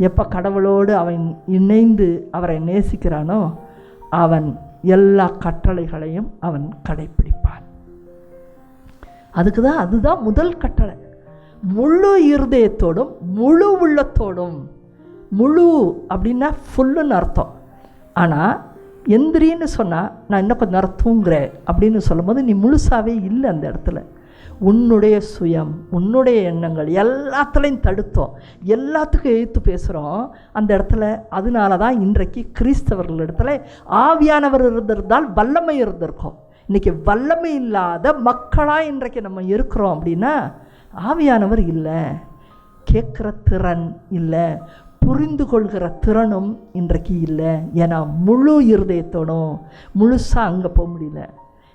எப்போ கடவுளோடு அவன் இணைந்து அவரை நேசிக்கிறானோ அவன் எல்லா கட்டளைகளையும் அவன் கடைப்பிடிப்பான். அதுதான் முதல் கட்டளை. முழு இருதயத்தோடும் முழு உள்ளத்தோடும், முழு அப்படின்னா ஃபுல்லுன்னு அர்த்தம். ஆனால் எந்திரின்னு சொன்னால் நான் இன்னும் கொஞ்சம் நேரம் தூங்குறேன் அப்படின்னு சொல்லும்போது நீ முழுசாவே இல்லை. அந்த இடத்துல உன்னுடைய சுயம், உன்னுடைய எண்ணங்கள் எல்லாத்துலேயும் தடுத்தோம், எல்லாத்துக்கும் எதிர்த்து பேசுகிறோம் அந்த இடத்துல. அதனால தான் இன்றைக்கு கிறிஸ்தவர்கள் இடத்துல ஆவியானவர் இருந்திருந்தால் வல்லமை இருந்திருக்கும். இன்றைக்கி வல்லமை இல்லாத மக்களாக இன்றைக்கு நம்ம இருக்கிறோம். அப்படின்னா ஆவியானவர் இல்லை, கேட்குற திறன் இல்லை, புரிந்து கொள்கிற திறனும் இன்றைக்கு இல்லை. ஏன்னா முழு இருதயத்தோடும் முழுசாக அங்கே போக முடியல.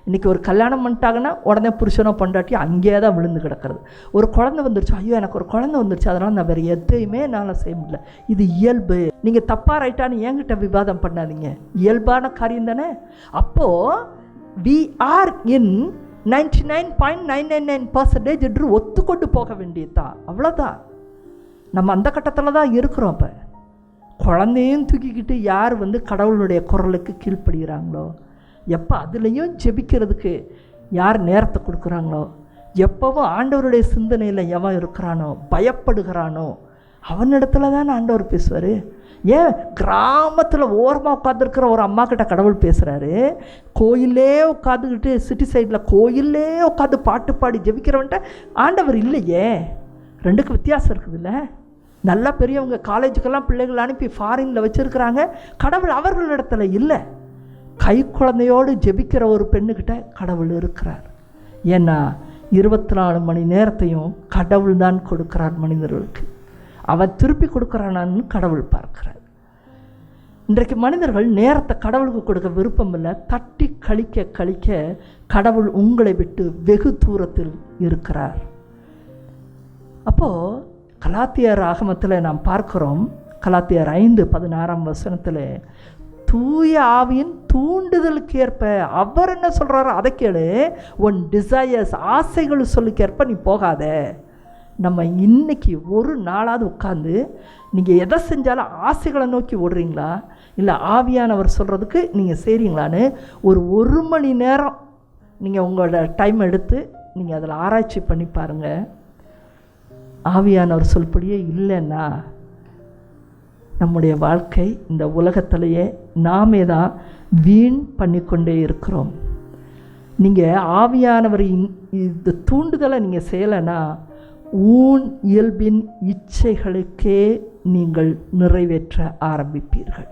இன்றைக்கி ஒரு கல்யாணம் பண்ணிட்டாங்கன்னா உடனே புருஷனோ பொண்டாட்டி அங்கேயே தான் விழுந்து கிடக்கிறது. ஒரு குழந்தை வந்துருச்சு, ஐயோ எனக்கு ஒரு குழந்தை வந்துருச்சு, அதனால் நான் வேறு எதையுமே என்னால் செய்ய முடியல. இது இயல்பு. நீங்கள் தப்பாக ரைட்டான்னு என்கிட்ட விவாதம் பண்ணாதீங்க, இயல்பான காரியம் தானே. அப்போது we are in 99.999% என்று ஒத்துக்கொண்டு போக வேண்டியதுதான், அவ்வளோதான். நம்ம அந்த கட்டத்தில் தான் இருக்கிறோம். அப்போ குழந்தையும் தூக்கிக்கிட்டு யார் கடவுளுடைய குரலுக்கு கீழ்ப்படுகிறாங்களோ, எப்போ அதுலேயும் ஜெபிக்கிறதுக்கு யார் நேரத்தை கொடுக்குறாங்களோ, எப்போவும் ஆண்டவருடைய சிந்தனையில் எவன் இருக்கிறானோ, பயப்படுகிறானோ, அவனிடத்துல தான் ஆண்டவர் பேசுவார். ஏன் கிராமத்தில் ஓரமாக உட்காந்துருக்கிற ஒரு அம்மா கிட்ட கடவுள் பேசுகிறாரு, கோயிலே உட்காந்துக்கிட்டு சிட்டி சைடில் கோயிலே உட்காந்து பாட்டு பாடி ஜெபிக்கிறவன்ட்ட ஆண்டவர் இல்லையே. ரெண்டுக்கு வித்தியாசம் இருக்குதுல்ல. நல்லா பெரியவங்க காலேஜுக்கெல்லாம் பிள்ளைகள் அனுப்பி ஃபாரினில் வச்சுருக்கிறாங்க, கடவுள் அவர்களிடத்துல இல்லை. கை குழந்தையோடு ஜெபிக்கிற ஒரு பெண்ணுக்கிட்ட கடவுள் இருக்கிறார். ஏன்னா 24 மணி நேரத்தையும் கடவுள் தான் கொடுக்கிறார் மனிதர்களுக்கு. அவன் திருப்பி கொடுக்குறானான்னு கடவுள் பார்க்கிறார். இன்றைக்கு மனிதர்கள் நேரத்தை கடவுளுக்கு கொடுக்க விருப்பம் இல்லை. தட்டி கழிக்க கழிக்க கடவுள் உங்களை விட்டு வெகு தூரத்தில் இருக்கிறார். அப்போது கலாத்தியர் ஆகமத்தில் நாம் பார்க்கிறோம், கலாத்தியர் 5:16 தூய ஆவியின் தூண்டுதலுக்கு ஏற்ப அவர் என்ன சொல்கிறாரோ அதை கேளு, உன் டிசையர்ஸ் ஆசைகள் சொல்லுக்கேற்ப நீ போகாத. நம்ம இன்றைக்கி ஒரு நாளாவது உட்காந்து நீங்கள் எதை செஞ்சாலும் ஆசைகளை நோக்கி ஓடுறீங்களா, இல்லை ஆவியானவர் சொல்கிறதுக்கு நீங்கள் செய்கிறீங்களான்னு ஒரு மணி நேரம் நீங்கள் உங்களோட டைம் எடுத்து நீங்கள் அதில் ஆராய்ச்சி பண்ணி பாருங்கள். ஆவியானவர் சொல்படியே இல்லைன்னா நம்முடைய வாழ்க்கை இந்த உலகத்திலேயே நாமே தான் வீண் பண்ணிக்கொண்டே இருக்கிறோம். நீங்கள் ஆவியானவர் இந்த தூண்டுதலை நீங்கள் செய்யலைன்னா ஊன் இயல்பின் இச்சைகளுக்கே நீங்கள் நிறைவேற்ற ஆரம்பிப்பீர்கள்.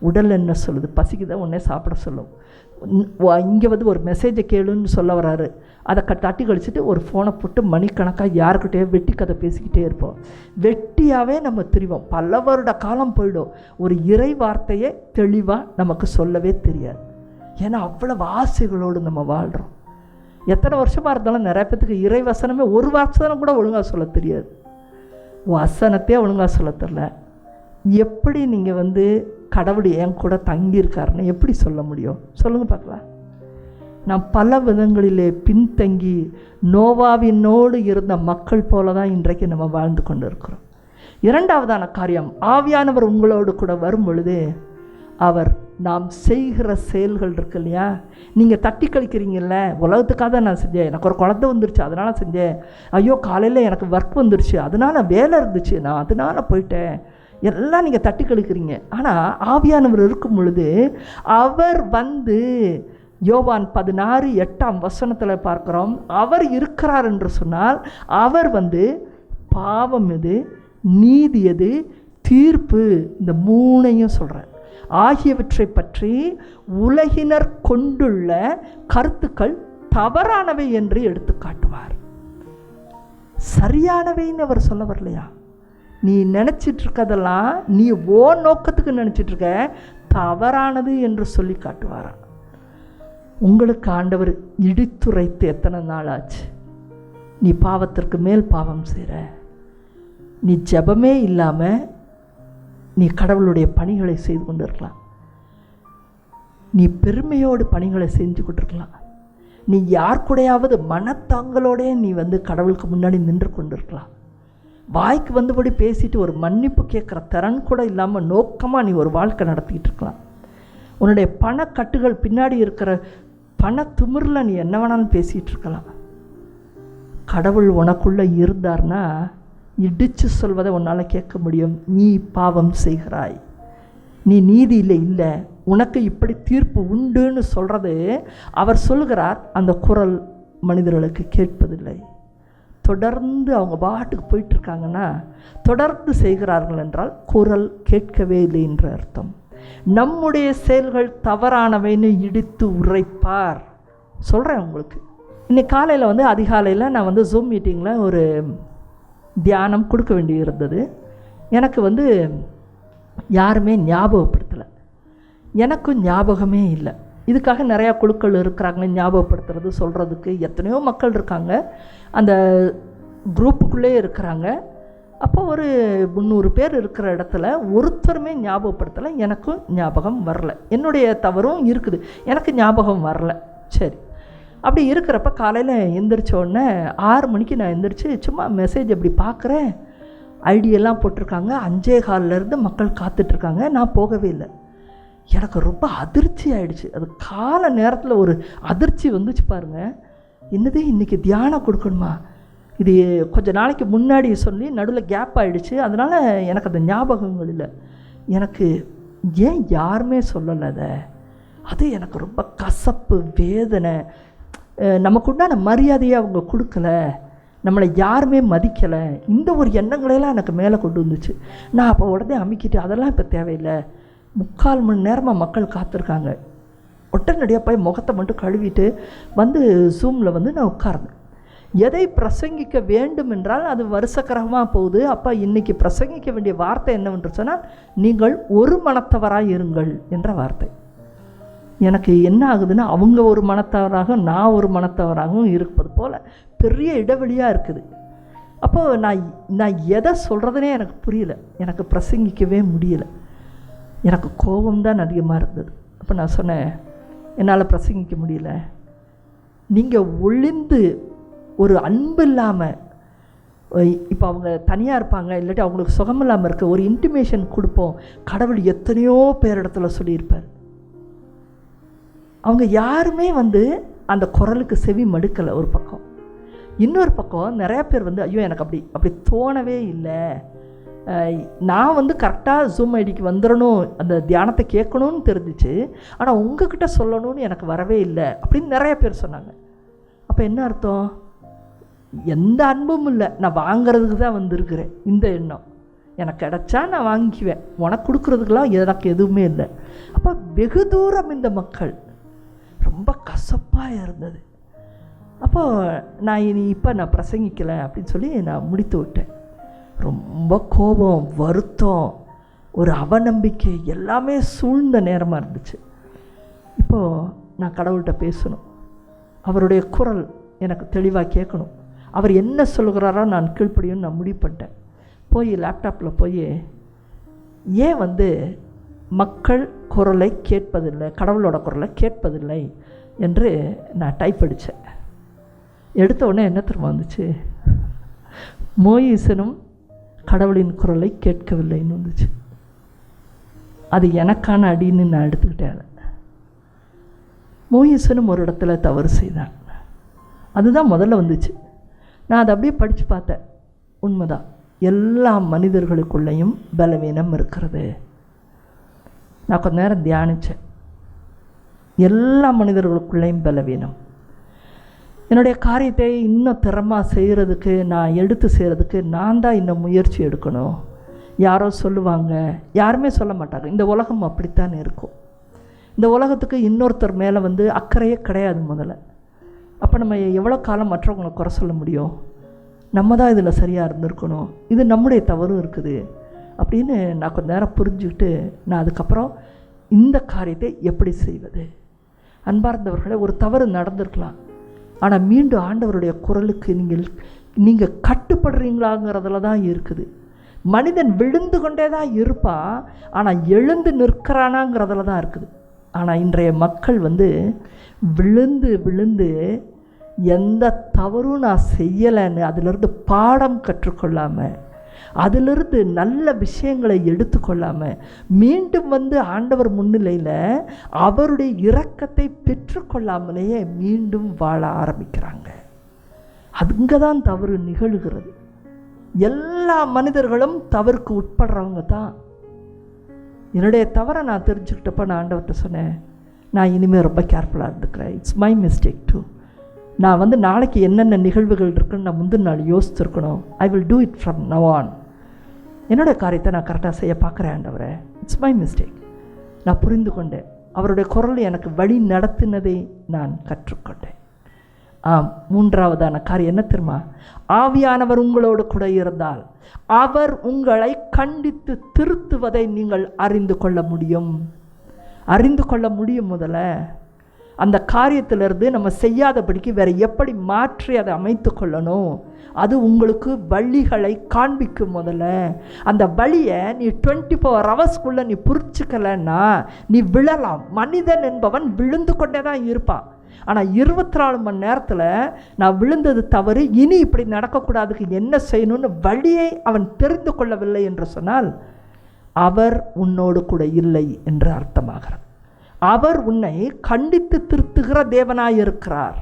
உடல் என்ன சொல்லுது, பசிக்குதான் உடனே சாப்பிட சொல்லும். இங்கே ஒரு மெசேஜை கேளுன்னு சொல்ல வராரு, அதை தட்டி கழிச்சிட்டு ஒரு ஃபோனை போட்டு மணிக்கணக்காக யாருக்கிட்டே வெட்டி கதை பேசிக்கிட்டே இருப்போம். வெட்டியாகவே நம்ம திரிவோம், பல வருட காலம் போயிடும். ஒரு இறை வார்த்தையை தெளிவாக நமக்கு சொல்லவே தெரியாது. ஏன்னா அவ்வளவு ஆசைகளோடு நம்ம வாழ்கிறோம். எத்தனை வருஷமாக இருந்தாலும் நிறைய பேத்துக்கு இறை வசனமே ஒரு வசனம் கூட ஒழுங்காக சொல்ல தெரியாது. வசனத்தையே ஒழுங்காக சொல்ல தெரில. எப்படி நீங்கள் கடவுள் என் கூட தங்கியிருக்காருன்னு எப்படி சொல்ல முடியும்? சொல்லுங்கள் பார்க்கலாம். நாம் பல விதங்களிலே பின்தங்கி நோவாவினோடு இருந்த மக்கள் போல தான் இன்றைக்கு நம்ம வாழ்ந்து கொண்டு இருக்கிறோம். இரண்டாவதான காரியம், ஆவியானவர் உங்களோடு கூட வரும் பொழுது அவர் நாம் செய்கிற செயல்கள் இருக்கு இல்லையா, நீங்கள் தட்டி கழிக்கிறீங்கல்ல, உலகத்துக்காக தான் நான் செஞ்சேன், எனக்கு ஒரு குழந்தை வந்துருச்சு அதனால் செஞ்சேன், ஐயோ காலையில் எனக்கு ஒர்க் வந்துருச்சு அதனால் வேலை இருந்துச்சு நான் அதனால் போயிட்டேன், எல்லாம் நீங்கள் தட்டி கழிக்கிறீங்க. ஆனால் ஆவியானவர் இருக்கும் பொழுது அவர் யோவான் 16:8 பார்க்குறோம், அவர் இருக்கிறார் என்று சொன்னால் அவர் பாவம் எது, நீதி எது, தீர்ப்பு, இந்த மூணையும் சொல்கிறார். ஆகியவற்றை பற்றி உலகினர் கொண்டுள்ள கருத்துக்கள் தவறானவை என்று எடுத்து காட்டுவார். சரியானவைன்னு அவர் சொல்ல வரலையா? நீ நினச்சிட்ருக்கதெல்லாம் நீ ஓ நோக்கத்துக்கு நினச்சிட்ருக்க, தவறானது என்று சொல்லி காட்டுவாரா? உங்களுக்கு ஆண்டவர் இடித்துரைத்து எத்தனை நாள் ஆச்சு? நீ பாவத்திற்கு மேல் பாவம் செய்கிற, நீ ஜெபமே இல்லாமல் நீ கடவுளுடைய பணிகளை செய்து கொண்டு இருக்கலாம், நீ பெருமையோடு பணிகளை செஞ்சு கொண்டிருக்கலாம், நீ யார் கூடையாவது மனத்தாங்களோட நீ கடவுளுக்கு முன்னாடி நின்று கொண்டிருக்கலாம். வாய்க்கு வந்தபடி பேசிட்டு ஒரு மன்னிப்பு கேட்குற திறன் கூட இல்லாமல் நோக்கமாக நீ ஒரு வாழ்க்கை நடத்திக்கிட்டு இருக்கலாம். உன்னுடைய பணக்கட்டுகள் பின்னாடி இருக்கிற பண திமிரில் நீ என்ன வேணாலும் பேசிகிட்டு இருக்கலாம். கடவுள் உனக்குள்ளே இருந்தார்னா இடித்து சொல்வதை உன்னால் கேட்க முடியும். நீ பாவம் செய்கிறாய், நீ நீதியில் இல்லை, உனக்கு இப்படி தீர்ப்பு உண்டுன்னு சொல்கிறது அவர் சொல்லுகிறார். அந்த குரல் மனிதர்களுக்கு கேட்பதில்லை. தொடர்ந்து அவங்க பாட்டுக்கு போயிட்டுருக்காங்கன்னா, தொடர்ந்து செய்கிறார்கள் என்றால் குரல் கேட்கவே இல்லை என்று அர்த்தம். நம்முடைய செயல்கள் தவறானவைன்னு இடித்து உரைப்பார். சொல்கிறேன் உங்களுக்கு. இன்றைக்கி காலையில் அதிகாலையில் நான் ஜூம் மீட்டிங்கில் ஒரு தியானம் கொடுக்க வேண்டி இருந்தது. எனக்கு யாருமே ஞாபகப்படுத்தலை, எனக்கும் ஞாபகமே இல்லை. இதுக்காக நிறையா குழுக்கள் இருக்கிறாங்க, ஞாபகப்படுத்துறது சொல்கிறதுக்கு எத்தனையோ மக்கள் இருக்காங்க, அந்த குரூப்புக்குள்ளே இருக்கிறாங்க. அப்போ ஒரு 300 பேர் இருக்கிற இடத்துல ஒருத்தருமே ஞாபகப்படுத்தலை, எனக்கும் ஞாபகம் வரல. என்னுடைய தவறும் இருக்குது, எனக்கு ஞாபகம் வரல. சரி, அப்படி இருக்கிறப்ப காலையில் எந்திரிச்ச உடனே 6 மணிக்கு நான் எந்திரிச்சு சும்மா மெசேஜ் அப்படி பார்க்குறேன். ஐடியெல்லாம் போட்டிருக்காங்க. 5:15 மக்கள் காத்துட்ருக்காங்க. நான் போகவே இல்லை. எனக்கு ரொம்ப அதிர்ச்சி ஆகிடுச்சு. அது கால நேரத்தில் ஒரு அதிர்ச்சி வந்துச்சு பாருங்கள். என்னது, இன்றைக்கி தியானம் கொடுக்கணுமா? இது கொஞ்சம் நாளைக்கு முன்னாடி சொல்லி நடுவில் கேப் ஆகிடுச்சு. அதனால் எனக்கு அந்த ஞாபகங்கள் இல்லை. எனக்கு ஏன் யாருமே சொல்லலை அதை? அது எனக்கு ரொம்ப கசப்பு, வேதனை. நமக்கு உண்டான மரியாதையை அவங்க கொடுக்கல, நம்மளை யாருமே மதிக்கலை. இந்த ஒரு எண்ணங்களையெல்லாம் எனக்கு மேலே கொண்டு வந்துச்சு. நான் அப்போ உடனே அமைக்கிட்டு அதெல்லாம் இப்போ தேவையில்லை. 3/4 மணி நேரமாக மக்கள் காத்திருக்காங்க. உடனடியாக போய் முகத்தை மட்டும் கழுவிட்டு ஜூமில் நான் உட்கார்ந்தேன். எதை பிரசங்கிக்க வேண்டும் என்றால் அது வருஷக்கிரகமாக போகுது. அப்போ இன்றைக்கி பிரசங்கிக்க வேண்டிய வார்த்தை என்னவென்று சொன்னால், நீங்கள் ஒரு மனத்தவராக இருங்கள் என்ற வார்த்தை. எனக்கு என்ன ஆகுதுன்னா, அவங்க ஒரு மனத்தவராகவும் நான் ஒரு மனத்தவராகவும் இருப்பது போல் பெரிய இடைவெளியாக இருக்குது. அப்போது நான் எதை சொல்கிறதுனே எனக்கு புரியல, எனக்கு பிரசங்கிக்கவே முடியலை. எனக்கு கோபம்தான் அதிகமாக இருந்தது. அப்போ நான் சொன்னேன், என்னால் பிரசங்கிக்க முடியல. நீங்கள் ஒளிந்து ஒரு அன்பு இல்லாமல், இப்போ அவங்க தனியாக இருப்பாங்க, இல்லாட்டி அவங்களுக்கு சுகம் இல்லாமல் இருக்க ஒரு இன்டிமேஷன் கொடுப்போம். கடவுள் எத்தனையோ பேரிடத்துல சொல்லியிருப்பார். அவங்க யாருமே அந்த குரலுக்கு செவி மடுக்கலை ஒரு பக்கம். இன்னொரு பக்கம் நிறையா பேர் ஐயோ எனக்கு அப்படி தோணவே இல்லை, நான் கரெக்டாக ஜூம் ஐடிக்கு வந்துடணும், அந்த தியானத்தை கேட்கணும்னு தெரிஞ்சிச்சு, ஆனால் உங்ககிட்ட சொல்லணும்னு எனக்கு வரவே இல்லை அப்படின்னு நிறைய பேர் சொன்னாங்க. அப்போ என்ன அர்த்தம்? எந்த அன்பும் இல்லை, நான் வாங்கிறதுக்கு தான் வந்திருக்கிறேன். இந்த எண்ணம் எனக்கு கிடச்சா நான் வாங்கிக்குவேன், உனக்கு கொடுக்குறதுக்கெல்லாம் எனக்கு எதுவுமே இல்லை. அப்போ வெகு தூரம் இந்த மக்கள் ரொம்ப கசப்பாக இருந்தது. அப்போது நான் பிரசங்கிக்கலை அப்படின்னு சொல்லி நான் முடித்து விட்டேன். ரொம்ப கோபம், வருத்தம், ஒரு அவநம்பிக்கை எல்லாமே சூழ்ந்த நேரமாக இருந்துச்சு. இப்போது நான் கடவுள்கிட்ட பேசணும், அவருடைய குரல் எனக்கு தெளிவாக கேட்கணும், அவர் என்ன சொல்கிறாரோ நான் கீழ்ப்படியும் நான் முடிவு பண்ணிட்டேன். போய் லேப்டாப்பில் போய் ஏன் மக்கள் குரலை கேட்பதில்லை, கடவுளோட குரலை கேட்பதில்லை என்று நான் டைப் அடித்தேன். எடுத்த உடனே என்ன திரும்ப வந்துச்சு? மோயிசனும் கடவுளின் குரலை கேட்கவில்லைன்னு வந்துச்சு. அது எனக்கான அடின்னு நான் எடுத்துக்கிட்டேன். மோயிசனும் ஒரு இடத்துல தவறு செய்தான், அதுதான் முதல்ல வந்துச்சு. நான் அதை அப்படியே படித்து பார்த்தேன். உண்மைதான், எல்லா மனிதர்களுக்குள்ளேயும் பலவீனம் இருக்கிறது. நான் கொஞ்ச நேரம் தியானித்தேன். எல்லா மனிதர்களுக்குள்ளேயும் பலவீனம். என்னுடைய காரியத்தை இன்னும் திறமாக செய்கிறதுக்கு, நான் எடுத்து செய்கிறதுக்கு நான் தான் இன்னும் முயற்சி எடுக்கணும். யாரோ சொல்லுவாங்க, யாருமே சொல்ல மாட்டாங்க. இந்த உலகம் அப்படித்தான் இருக்கும். இந்த உலகத்துக்கு இன்னொருத்தர் மேலே அக்கறையே கிடையாது முதல்ல. அப்போ நம்ம எவ்வளோ காலம் மற்றவங்களை குறை சொல்ல முடியும்? நம்ம தான் இதில் சரியாக இருந்திருக்கணும், இது நம்முடைய தவறும் இருக்குது அப்படின்னு நான் கொஞ்ச நேரம் புரிஞ்சுக்கிட்டு, நான் அதுக்கப்புறம் இந்த காரியத்தை எப்படி செய்வது? அன்பார்ந்தவர்களே, ஒரு தவறு நடந்திருக்கலாம், ஆனால் மீண்டும் ஆண்டவருடைய குரலுக்கு நீங்கள் கட்டுப்படுறீங்களாங்கிறதுல தான் இருக்குது. மனிதன் விழுந்து கொண்டே தான் இருப்பான், ஆனால் எழுந்து நிற்கிறானாங்கிறதுல தான் இருக்குது. ஆனால் இன்றைய மக்கள் விழுந்து விழுந்து எந்த தவறும் நான் செய்யலைன்னு அதிலிருந்து பாடம் கற்றுக்கொள்ளாமல் அதிலிருந்து நல்ல விஷயங்களை எடுத்துக்கொள்ளாமல் மீண்டும் வந்து ஆண்டவர் முன்னிலையில் அவருடைய இரக்கத்தை பெற்றுக்கொள்ளாமலேயே மீண்டும் வாழ ஆரம்பிக்கிறாங்க. அங்கே தான் தவறு நிகழ்கிறது. எல்லா மனிதர்களும் தவறுக்கு உட்படுறவங்க தான். என்னுடைய தவறை நான் தெரிஞ்சுக்கிட்டப்ப நான் ஆண்டவர்கிட்ட சொன்னேன், நான் இனிமேல் ரொம்ப கேர்ஃபுல்லாக இருந்துக்கிறேன். It's my mistake too. நான் வந்து நாளைக்கு என்னென்ன நிகழ்வுகள் இருக்குன்னு நான் முந்தின நாள் யோசிச்சிருக்கணும். I will do it from now on. என்னோடய காரியத்தை நான் கரெக்டாக செய்ய பார்க்குறேன் ஆண்டவரே. It's my mistake. நான் புரிந்து கொண்டேன். அவருடைய குரல் எனக்கு வழி நடத்தினதை நான் கற்றுக்கொண்டேன். மூன்றாவதான காரியம் என்ன தெரியுமா? ஆவியானவர் உங்களோடு கூட இருந்தால் அவர் உங்களை கண்டித்து திருத்துவதை நீங்கள் அறிந்து கொள்ள முடியும். முதல்ல அந்த காரியத்திலிருந்து நம்ம செய்யாதபடிக்கு வேற எப்படி மாற்றி அதை அமைத்து கொள்ளணும், அது உங்களுக்கு வழிகளை காண்பிக்கும். முதல்ல அந்த வழியை நீ 24 ஹவர்ஸ்க்குள்ளே நீ புரிச்சுக்கலைன்னா நீ விழலாம். மனிதன் என்பவன் விழுந்து கொண்டே தான் இருப்பான். ஆனால் 24 மணி நேரத்தில் நான் விழுந்தது தவறு, இனி இப்படி நடக்கக்கூடாதுக்கு என்ன செய்யணும்னு வழியை அவன் தெரிந்து கொள்ளவில்லை என்று சொன்னால் அவர் உன்னோடு கூட இல்லை என்று அர்த்தமாகிறார். அவர் உன்னை கண்டித்து திருத்துகிற தேவனாயிருக்கிறார்.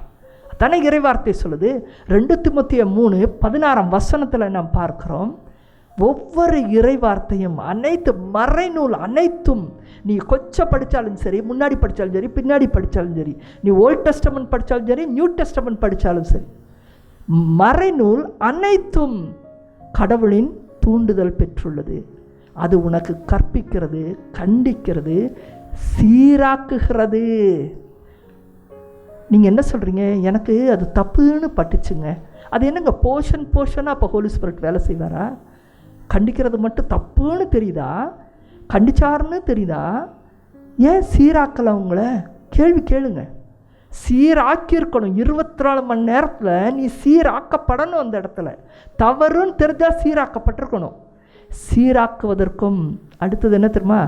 தானே இறைவார்த்தை சொல்லுது. 2 தீமோத்தேயு 3:16 நாம் பார்க்கிறோம். ஒவ்வொரு இறைவார்த்தையும் அனைத்து மறைநூல் அனைத்தும் நீ கொஞ்சம் படித்தாலும் சரி, முன்னாடி படித்தாலும் சரி, பின்னாடி படித்தாலும் சரி, நீ ஓல்ட் டெஸ்டமெண்ட் படித்தாலும் சரி, நியூ டெஸ்டமெண்ட் படித்தாலும் சரி, மறைநூல் அனைத்தும் கடவுளின் தூண்டுதல் பெற்றுள்ளது. அது உனக்கு கற்பிக்கிறது, கண்டிக்கிறது, சீராக்குகிறது. நீங்கள் என்ன சொல்கிறீங்க? எனக்கு அது தப்புன்னு பட்டுச்சுங்க. அது என்னங்க போர்ஷனாக அப்போ ஹோலி ஸ்பிரிட் வேலை செய்வாரா? கண்டிக்கிறது மட்டும் தப்புன்னு தெரியுதா? கண்டிச்சாருன்னு தெரியுதா? ஏன் சீராக்கலை? உங்களை கேள்வி கேளுங்க. சீராக்கியிருக்கணும். 24 மணி நேரத்தில் நீ சீராக்கப்படணும். அந்த இடத்துல தவறுன்னு தெரிஞ்சால் சீராக்கப்பட்டிருக்கணும். சீராக்குவதற்கும் அடுத்தது என்ன தெரியுமா?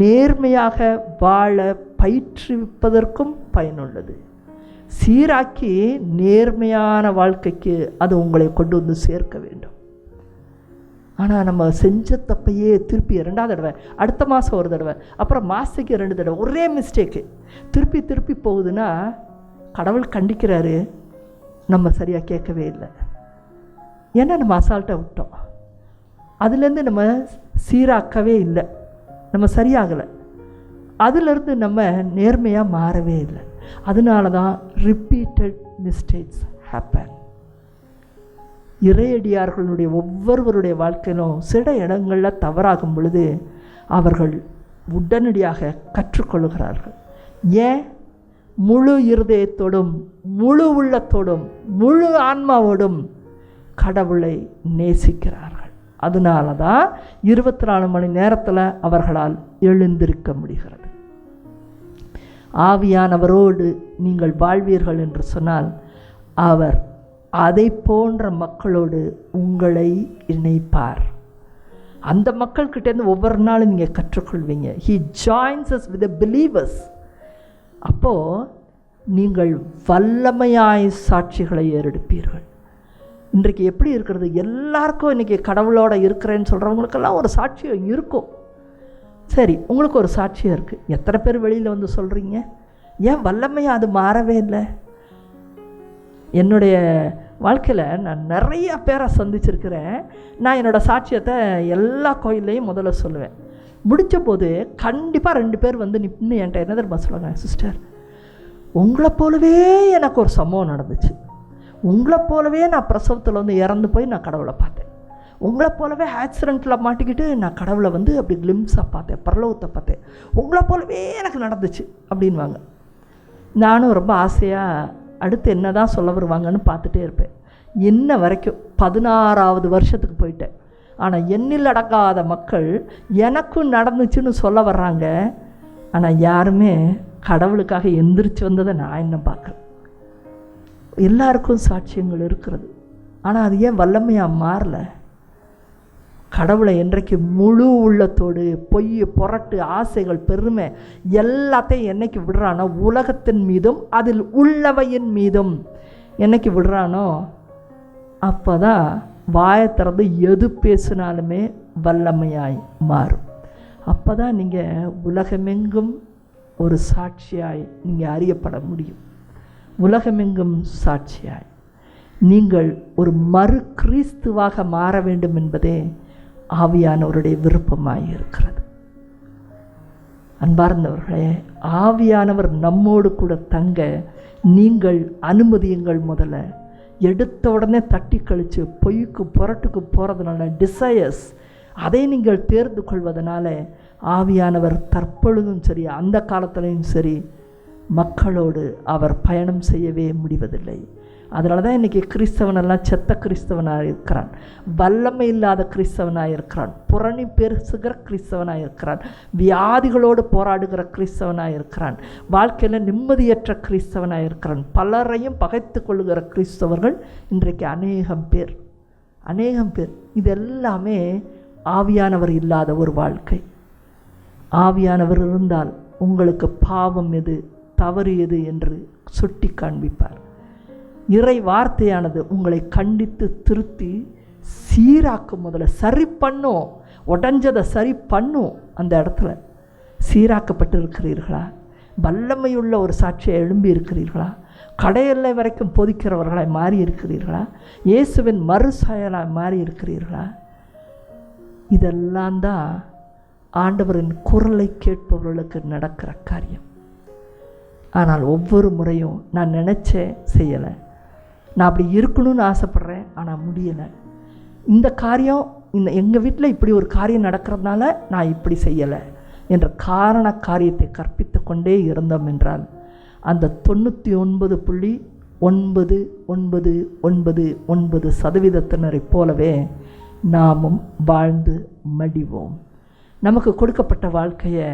நேர்மையாக வாழ பயிற்றுவிப்பதற்கும் பயனுள்ளது. சீராக்கி நேர்மையான வாழ்க்கைக்கு அது உங்களை கொண்டு வந்து சேர்க்க வேண்டும். ஆனால் நம்ம செஞ்ச தப்பையே திருப்பி 2வது தடவை, அடுத்த மாதம் ஒரு தடவை, அப்புறம் மாதத்துக்கு 2 தடவை ஒரே மிஸ்டேக்கு திருப்பி போகுதுன்னா கடவுள் கண்டிக்கிறாரு, நம்ம சரியாக கேட்கவே இல்லை. ஏன்னா நம்ம அசால்ட்டாக விட்டோம். அதுலேருந்து நம்ம சீராக்கவே இல்லை, நம்ம சரியாகலை. அதிலிருந்து நம்ம நேர்மையாக மாறவே இல்லை. அதனால தான் ரிப்பீட்டட் மிஸ்டேக்ஸ் ஹேப்பன். இறையடியார்களுடைய ஒவ்வொருவருடைய வாழ்க்கையிலும் சில இடங்களில் தவறாகும் பொழுது அவர்கள் உடனடியாக கற்றுக்கொள்கிறார்கள். ஏன்? முழு இருதயத்தோடும், முழு உள்ளத்தோடும், முழு ஆன்மாவோடும் கடவுளை நேசிக்கிறார்கள். அதனால தான் 24 மணி நேரத்தில் அவர்களால் எழுந்திருக்க முடிகிறது. ஆவியானவரோடு நீங்கள் வாழ்வீர்கள் என்று சொன்னால் அவர் அதை போன்ற மக்களோடு உங்களை இணைப்பார். அந்த மக்கள்கிட்டேருந்து ஒவ்வொரு நாளும் நீங்கள் கற்றுக்கொள்வீங்க. He joins us with the believers. அப்போது நீங்கள் வல்லமையாய் சாட்சிகளை ஏறெடுப்பீர்கள். இன்றைக்கு எப்படி இருக்கிறது? எல்லாருக்கும் இன்றைக்கி கடவுளோட இருக்கிறேன்னு சொல்கிறவங்களுக்கெல்லாம் ஒரு சாட்சியம் இருக்கும். சரி, உங்களுக்கு ஒரு சாட்சியம் இருக்குது. எத்தனை பேர் வெளியில் வந்து சொல்கிறீங்க? ஏன் வல்லமையாக அது மாறவே இல்லை? என்னுடைய வாழ்க்கையில் நான் நிறையா பேரை சந்திச்சிருக்கிறேன். நான் என்னோடய சாட்சியத்தை எல்லா கோயில்லையும் முதல்ல சொல்லுவேன். முடித்த போது கண்டிப்பாக 2 பேர் வந்து நின்று என்கிட்ட என்ன தெரியுமா சொல்லுவாங்க? சிஸ்டர், உங்களை போலவே எனக்கு ஒரு சம்பவம் நடந்துச்சு. உங்களை போலவே நான் பிரசவத்தில் வந்து இறந்து போய் நான் கடவுளை பார்த்தேன். உங்களை போலவே ஆக்சிடெண்ட்டில் மாட்டிக்கிட்டு நான் கடவுளை வந்து அப்படி கிளிம்ஸாக பார்த்தேன், பரலோகத்தை பார்த்தேன். உங்களை போலவே எனக்கு நடந்துச்சு அப்படின்வாங்க. நானும் ரொம்ப ஆசையாக அடுத்து என்ன தான் சொல்ல வருவாங்கன்னு பார்த்துட்டே இருப்பேன். இன்ன வரைக்கும் 16வது வருஷத்துக்கு போயிட்டேன். ஆனால் எண்ணில் அடங்காத மக்கள் எனக்கும் நடந்துச்சுன்னு சொல்ல வர்றாங்க. ஆனால் யாருமே கடவுளுக்காக எந்திரிச்சு வந்ததை நான் இன்னும் பார்க்குறேன். எல்லாருக்கும் சாட்சியங்கள் இருக்கிறது. ஆனால் அது ஏன் வல்லமையாக மாறல? கடவுளை என்றைக்கு முழு உள்ளத்தோடு பொய், புரட்டு, ஆசைகள், பெருமை எல்லாத்தையும் என்னைக்கு விடுறானோ, உலகத்தின் மீதும் அதில் உள்ளவையின் மீதும் என்னைக்கு விடுறானோ, அப்போ தான் வாயை திறந்து எது பேசினாலுமே வல்லமையாய் மாறும். அப்போ தான் நீங்கள் உலகமெங்கும் ஒரு சாட்சியாய் நீங்கள் அறியப்பட முடியும். உலகமெங்கும் சாட்சியாய் நீங்கள் ஒரு மறு கிறிஸ்துவாக மாற வேண்டும் என்பதே ஆவியானவருடைய விருப்பமாய் இருக்கிறது. அன்பார்ந்தவர்களே, ஆவியானவர் நம்மோடு கூட தங்க நீங்கள் அனுமதியுங்கள். முதல்ல எடுத்த உடனே தட்டி கழித்து பொய்க்கு புரட்டுக்கு போகிறதுனால டிசையர்ஸ் அதை நீங்கள் தேர்ந்து கொள்வதனால ஆவியானவர் தற்பொழுதும் சரி அந்த காலத்திலையும் சரி மக்களோடு அவர் பயணம் செய்யவே முடிவதில்லை. அதனால தான் இன்றைக்கி கிறிஸ்தவனெல்லாம் செத்த கிறிஸ்தவனாக இருக்கிறான், வல்லமை இல்லாத கிறிஸ்தவனாக இருக்கிறான், புரணி பெருசுகிற கிறிஸ்தவனாக இருக்கிறான், வியாதிகளோடு போராடுகிற கிறிஸ்தவனாக இருக்கிறான், வாழ்க்கையில் நிம்மதியற்ற கிறிஸ்தவனாக இருக்கிறான், பலரையும் பகைத்து கொள்ளுகிற கிறிஸ்தவர்கள் இன்றைக்கு அநேகம் பேர். இதெல்லாமே ஆவியானவர் இல்லாத ஒரு வாழ்க்கை. ஆவியானவர் இருந்தால் உங்களுக்கு பாவம் எது, தவறு எது என்று சுட்டி காண்பிப்பார். இறை வார்த்தையானது உங்களை கண்டித்து திருத்தி சீராக்கும். முதல்ல சரி பண்ணும், உடஞ்சதை சரி பண்ணும். அந்த இடத்துல சீராக்கப்பட்டு இருக்கிறீர்களா? வல்லமையுள்ள ஒரு சாட்சியை எழும்பி இருக்கிறீர்களா? கடையெல்லை வரைக்கும் பொதிக்கிறவர்களாய் மாறி இருக்கிறீர்களா? இயேசுவின் மறுசாயலாய் மாறி இருக்கிறீர்களா? இதெல்லாம் தான் ஆண்டவரின் குரலை கேட்பவர்களுக்கு நடக்கிற காரியம். ஆனால் ஒவ்வொரு முறையும் நான் நினச்சேன் செய்யலை, நான் அப்படி இருக்கணும்னு ஆசைப்பட்றேன் ஆனால் முடியலை, இந்த காரியம் எங்கள் வீட்டில் இப்படி ஒரு காரியம் நடக்கிறதுனால நான் இப்படி செய்யலை என்ற காரண காரியத்தை கற்பித்து கொண்டே இருந்தோம் என்றால் அந்த 99.999% போலவே நாமும் வாழ்ந்து மடிவோம். நமக்கு கொடுக்கப்பட்ட வாழ்க்கையை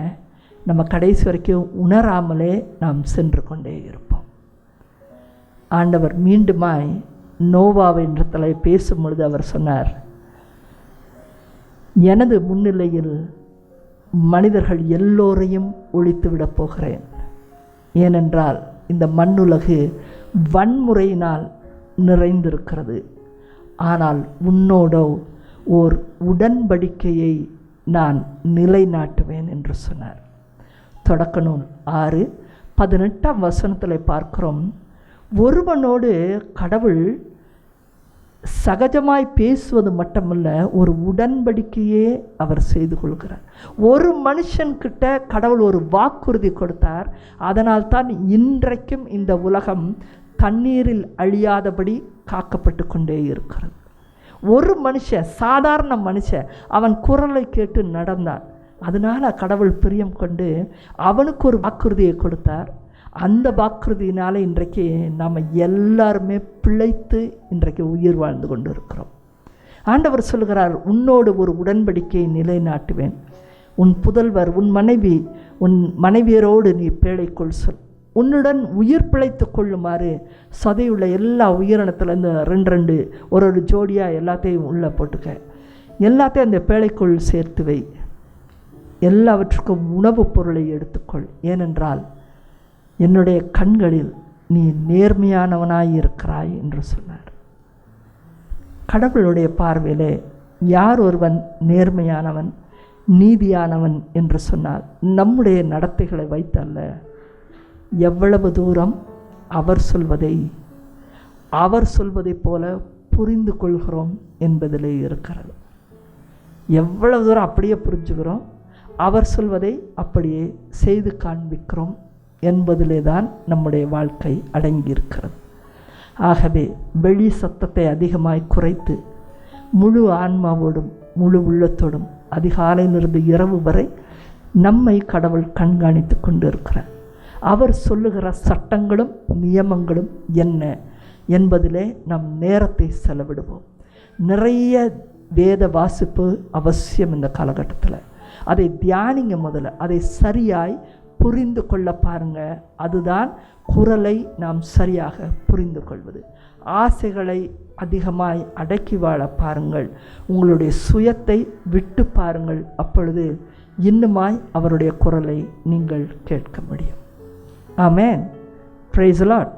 நம்ம கடைசி வரைக்கும் உணராமலே நாம் சென்று கொண்டே இருப்போம். ஆண்டவர் மீண்டுமாய் நோவாவின்றத்தில் பேசும் பொழுது அவர் சொன்னார், எனது முன்னிலையில் மனிதர்கள் எல்லோரையும் ஒழித்து விடப் போகிறேன். ஏனென்றால் இந்த மண்ணுலகு வன்முறையினால் நிறைந்திருக்கிறது. ஆனால் உன்னோடோ ஓர் உடன்படிக்கையை நான் நிலைநாட்டுவேன் என்று சொன்னார். தொடக்க நூல் 6:18 பார்க்கிறோம். ஒருவனோடு கடவுள் சகஜமாய் பேசுவது மட்டுமல்ல, ஒரு உடன்படிக்கையே அவர் செய்து கொள்கிறார். ஒரு மனுஷன்கிட்ட கடவுள் ஒரு வாக்குறுதி கொடுத்தார். அதனால் தான் இன்றைக்கும் இந்த உலகம் தண்ணீரில் அழியாதபடி காக்கப்பட்டு கொண்டே இருக்கிறது. ஒரு மனுஷன், சாதாரண மனுஷன், அவன் குரலை கேட்டு நடந்தான். அதனால் கடவுள் பிரியம் கொண்டு அவனுக்கு ஒரு வாக்குறுதியை கொடுத்தார். அந்த வாக்குறுதியினால் இன்றைக்கு நாம் எல்லாருமே பிழைத்து இன்றைக்கு உயிர் வாழ்ந்து கொண்டு இருக்கிறோம். ஆண்டவர் சொல்கிறார், உன்னோடு ஒரு உடன்படிக்கையை நிலைநாட்டுவேன். உன் புதல்வர், உன் மனைவியரோடு நீ பேழைக்குள் சொல். உன்னுடன் உயிர் பிழைத்து கொள்ளுமாறு சதையுள்ள எல்லா உயிரினத்தில் இந்த 2 ஒரு ஜோடியாக எல்லாத்தையும் உள்ளே போட்டுக்க. எல்லாத்தையும் அந்த பேழைக்குள் சேர்த்து வை. எல்லாவற்றுக்கும் உணவுப் பொருளை எடுத்துக்கொள். ஏனென்றால் என்னுடைய கண்களில் நீ நேர்மையானவனாய் இருக்கிறாய் என்று சொன்னார். கடவுளுடைய பார்வையிலே யார் ஒருவன் நேர்மையானவன், நீதியானவன் என்று சொன்னால் நம்முடைய நடத்தைகளை வைத்தல்ல, எவ்வளவு தூரம் அவர் சொல்வதை போல புரிந்து கொள்கிறோம் என்பதிலே இருக்கிறது. எவ்வளவு தூரம் அப்படியே புரிஞ்சுக்கிறோம், அவர் சொல்வதை அப்படியே செய்து காண்பிக்கிறோம் என்பதிலே தான் நம்முடைய வாழ்க்கை அடங்கியிருக்கிறது. ஆகவே வெளி சத்தத்தை அதிகமாய் குறைத்து முழு ஆன்மாவோடும் முழு உள்ளத்தோடும் அதிகாலையிலிருந்து இரவு வரை நம்மை கடவுள் கண்காணித்து கொண்டு இருக்கிறார். அவர் சொல்லுகிற சட்டங்களும் நியமங்களும் என்ன என்பதிலே நம் நேரத்தை செலவிடுவோம். நிறைய வேத வாசிப்பு அவசியம் இந்த காலகட்டத்தில். அதை தியானிங்க, முதல்ல அதை சரியாய் புரிந்து கொள்ள பாருங்க. அதுதான் குரலை நாம் சரியாக புரிந்து கொள்வது. ஆசைகளை அதிகமாய் அடக்கி வாழ பாருங்கள். உங்களுடைய சுயத்தை விட்டு பாருங்கள். அப்பொழுது இன்னுமாய் அவருடைய குரலை நீங்கள் கேட்க முடியும். ஆமென். Praise the Lord.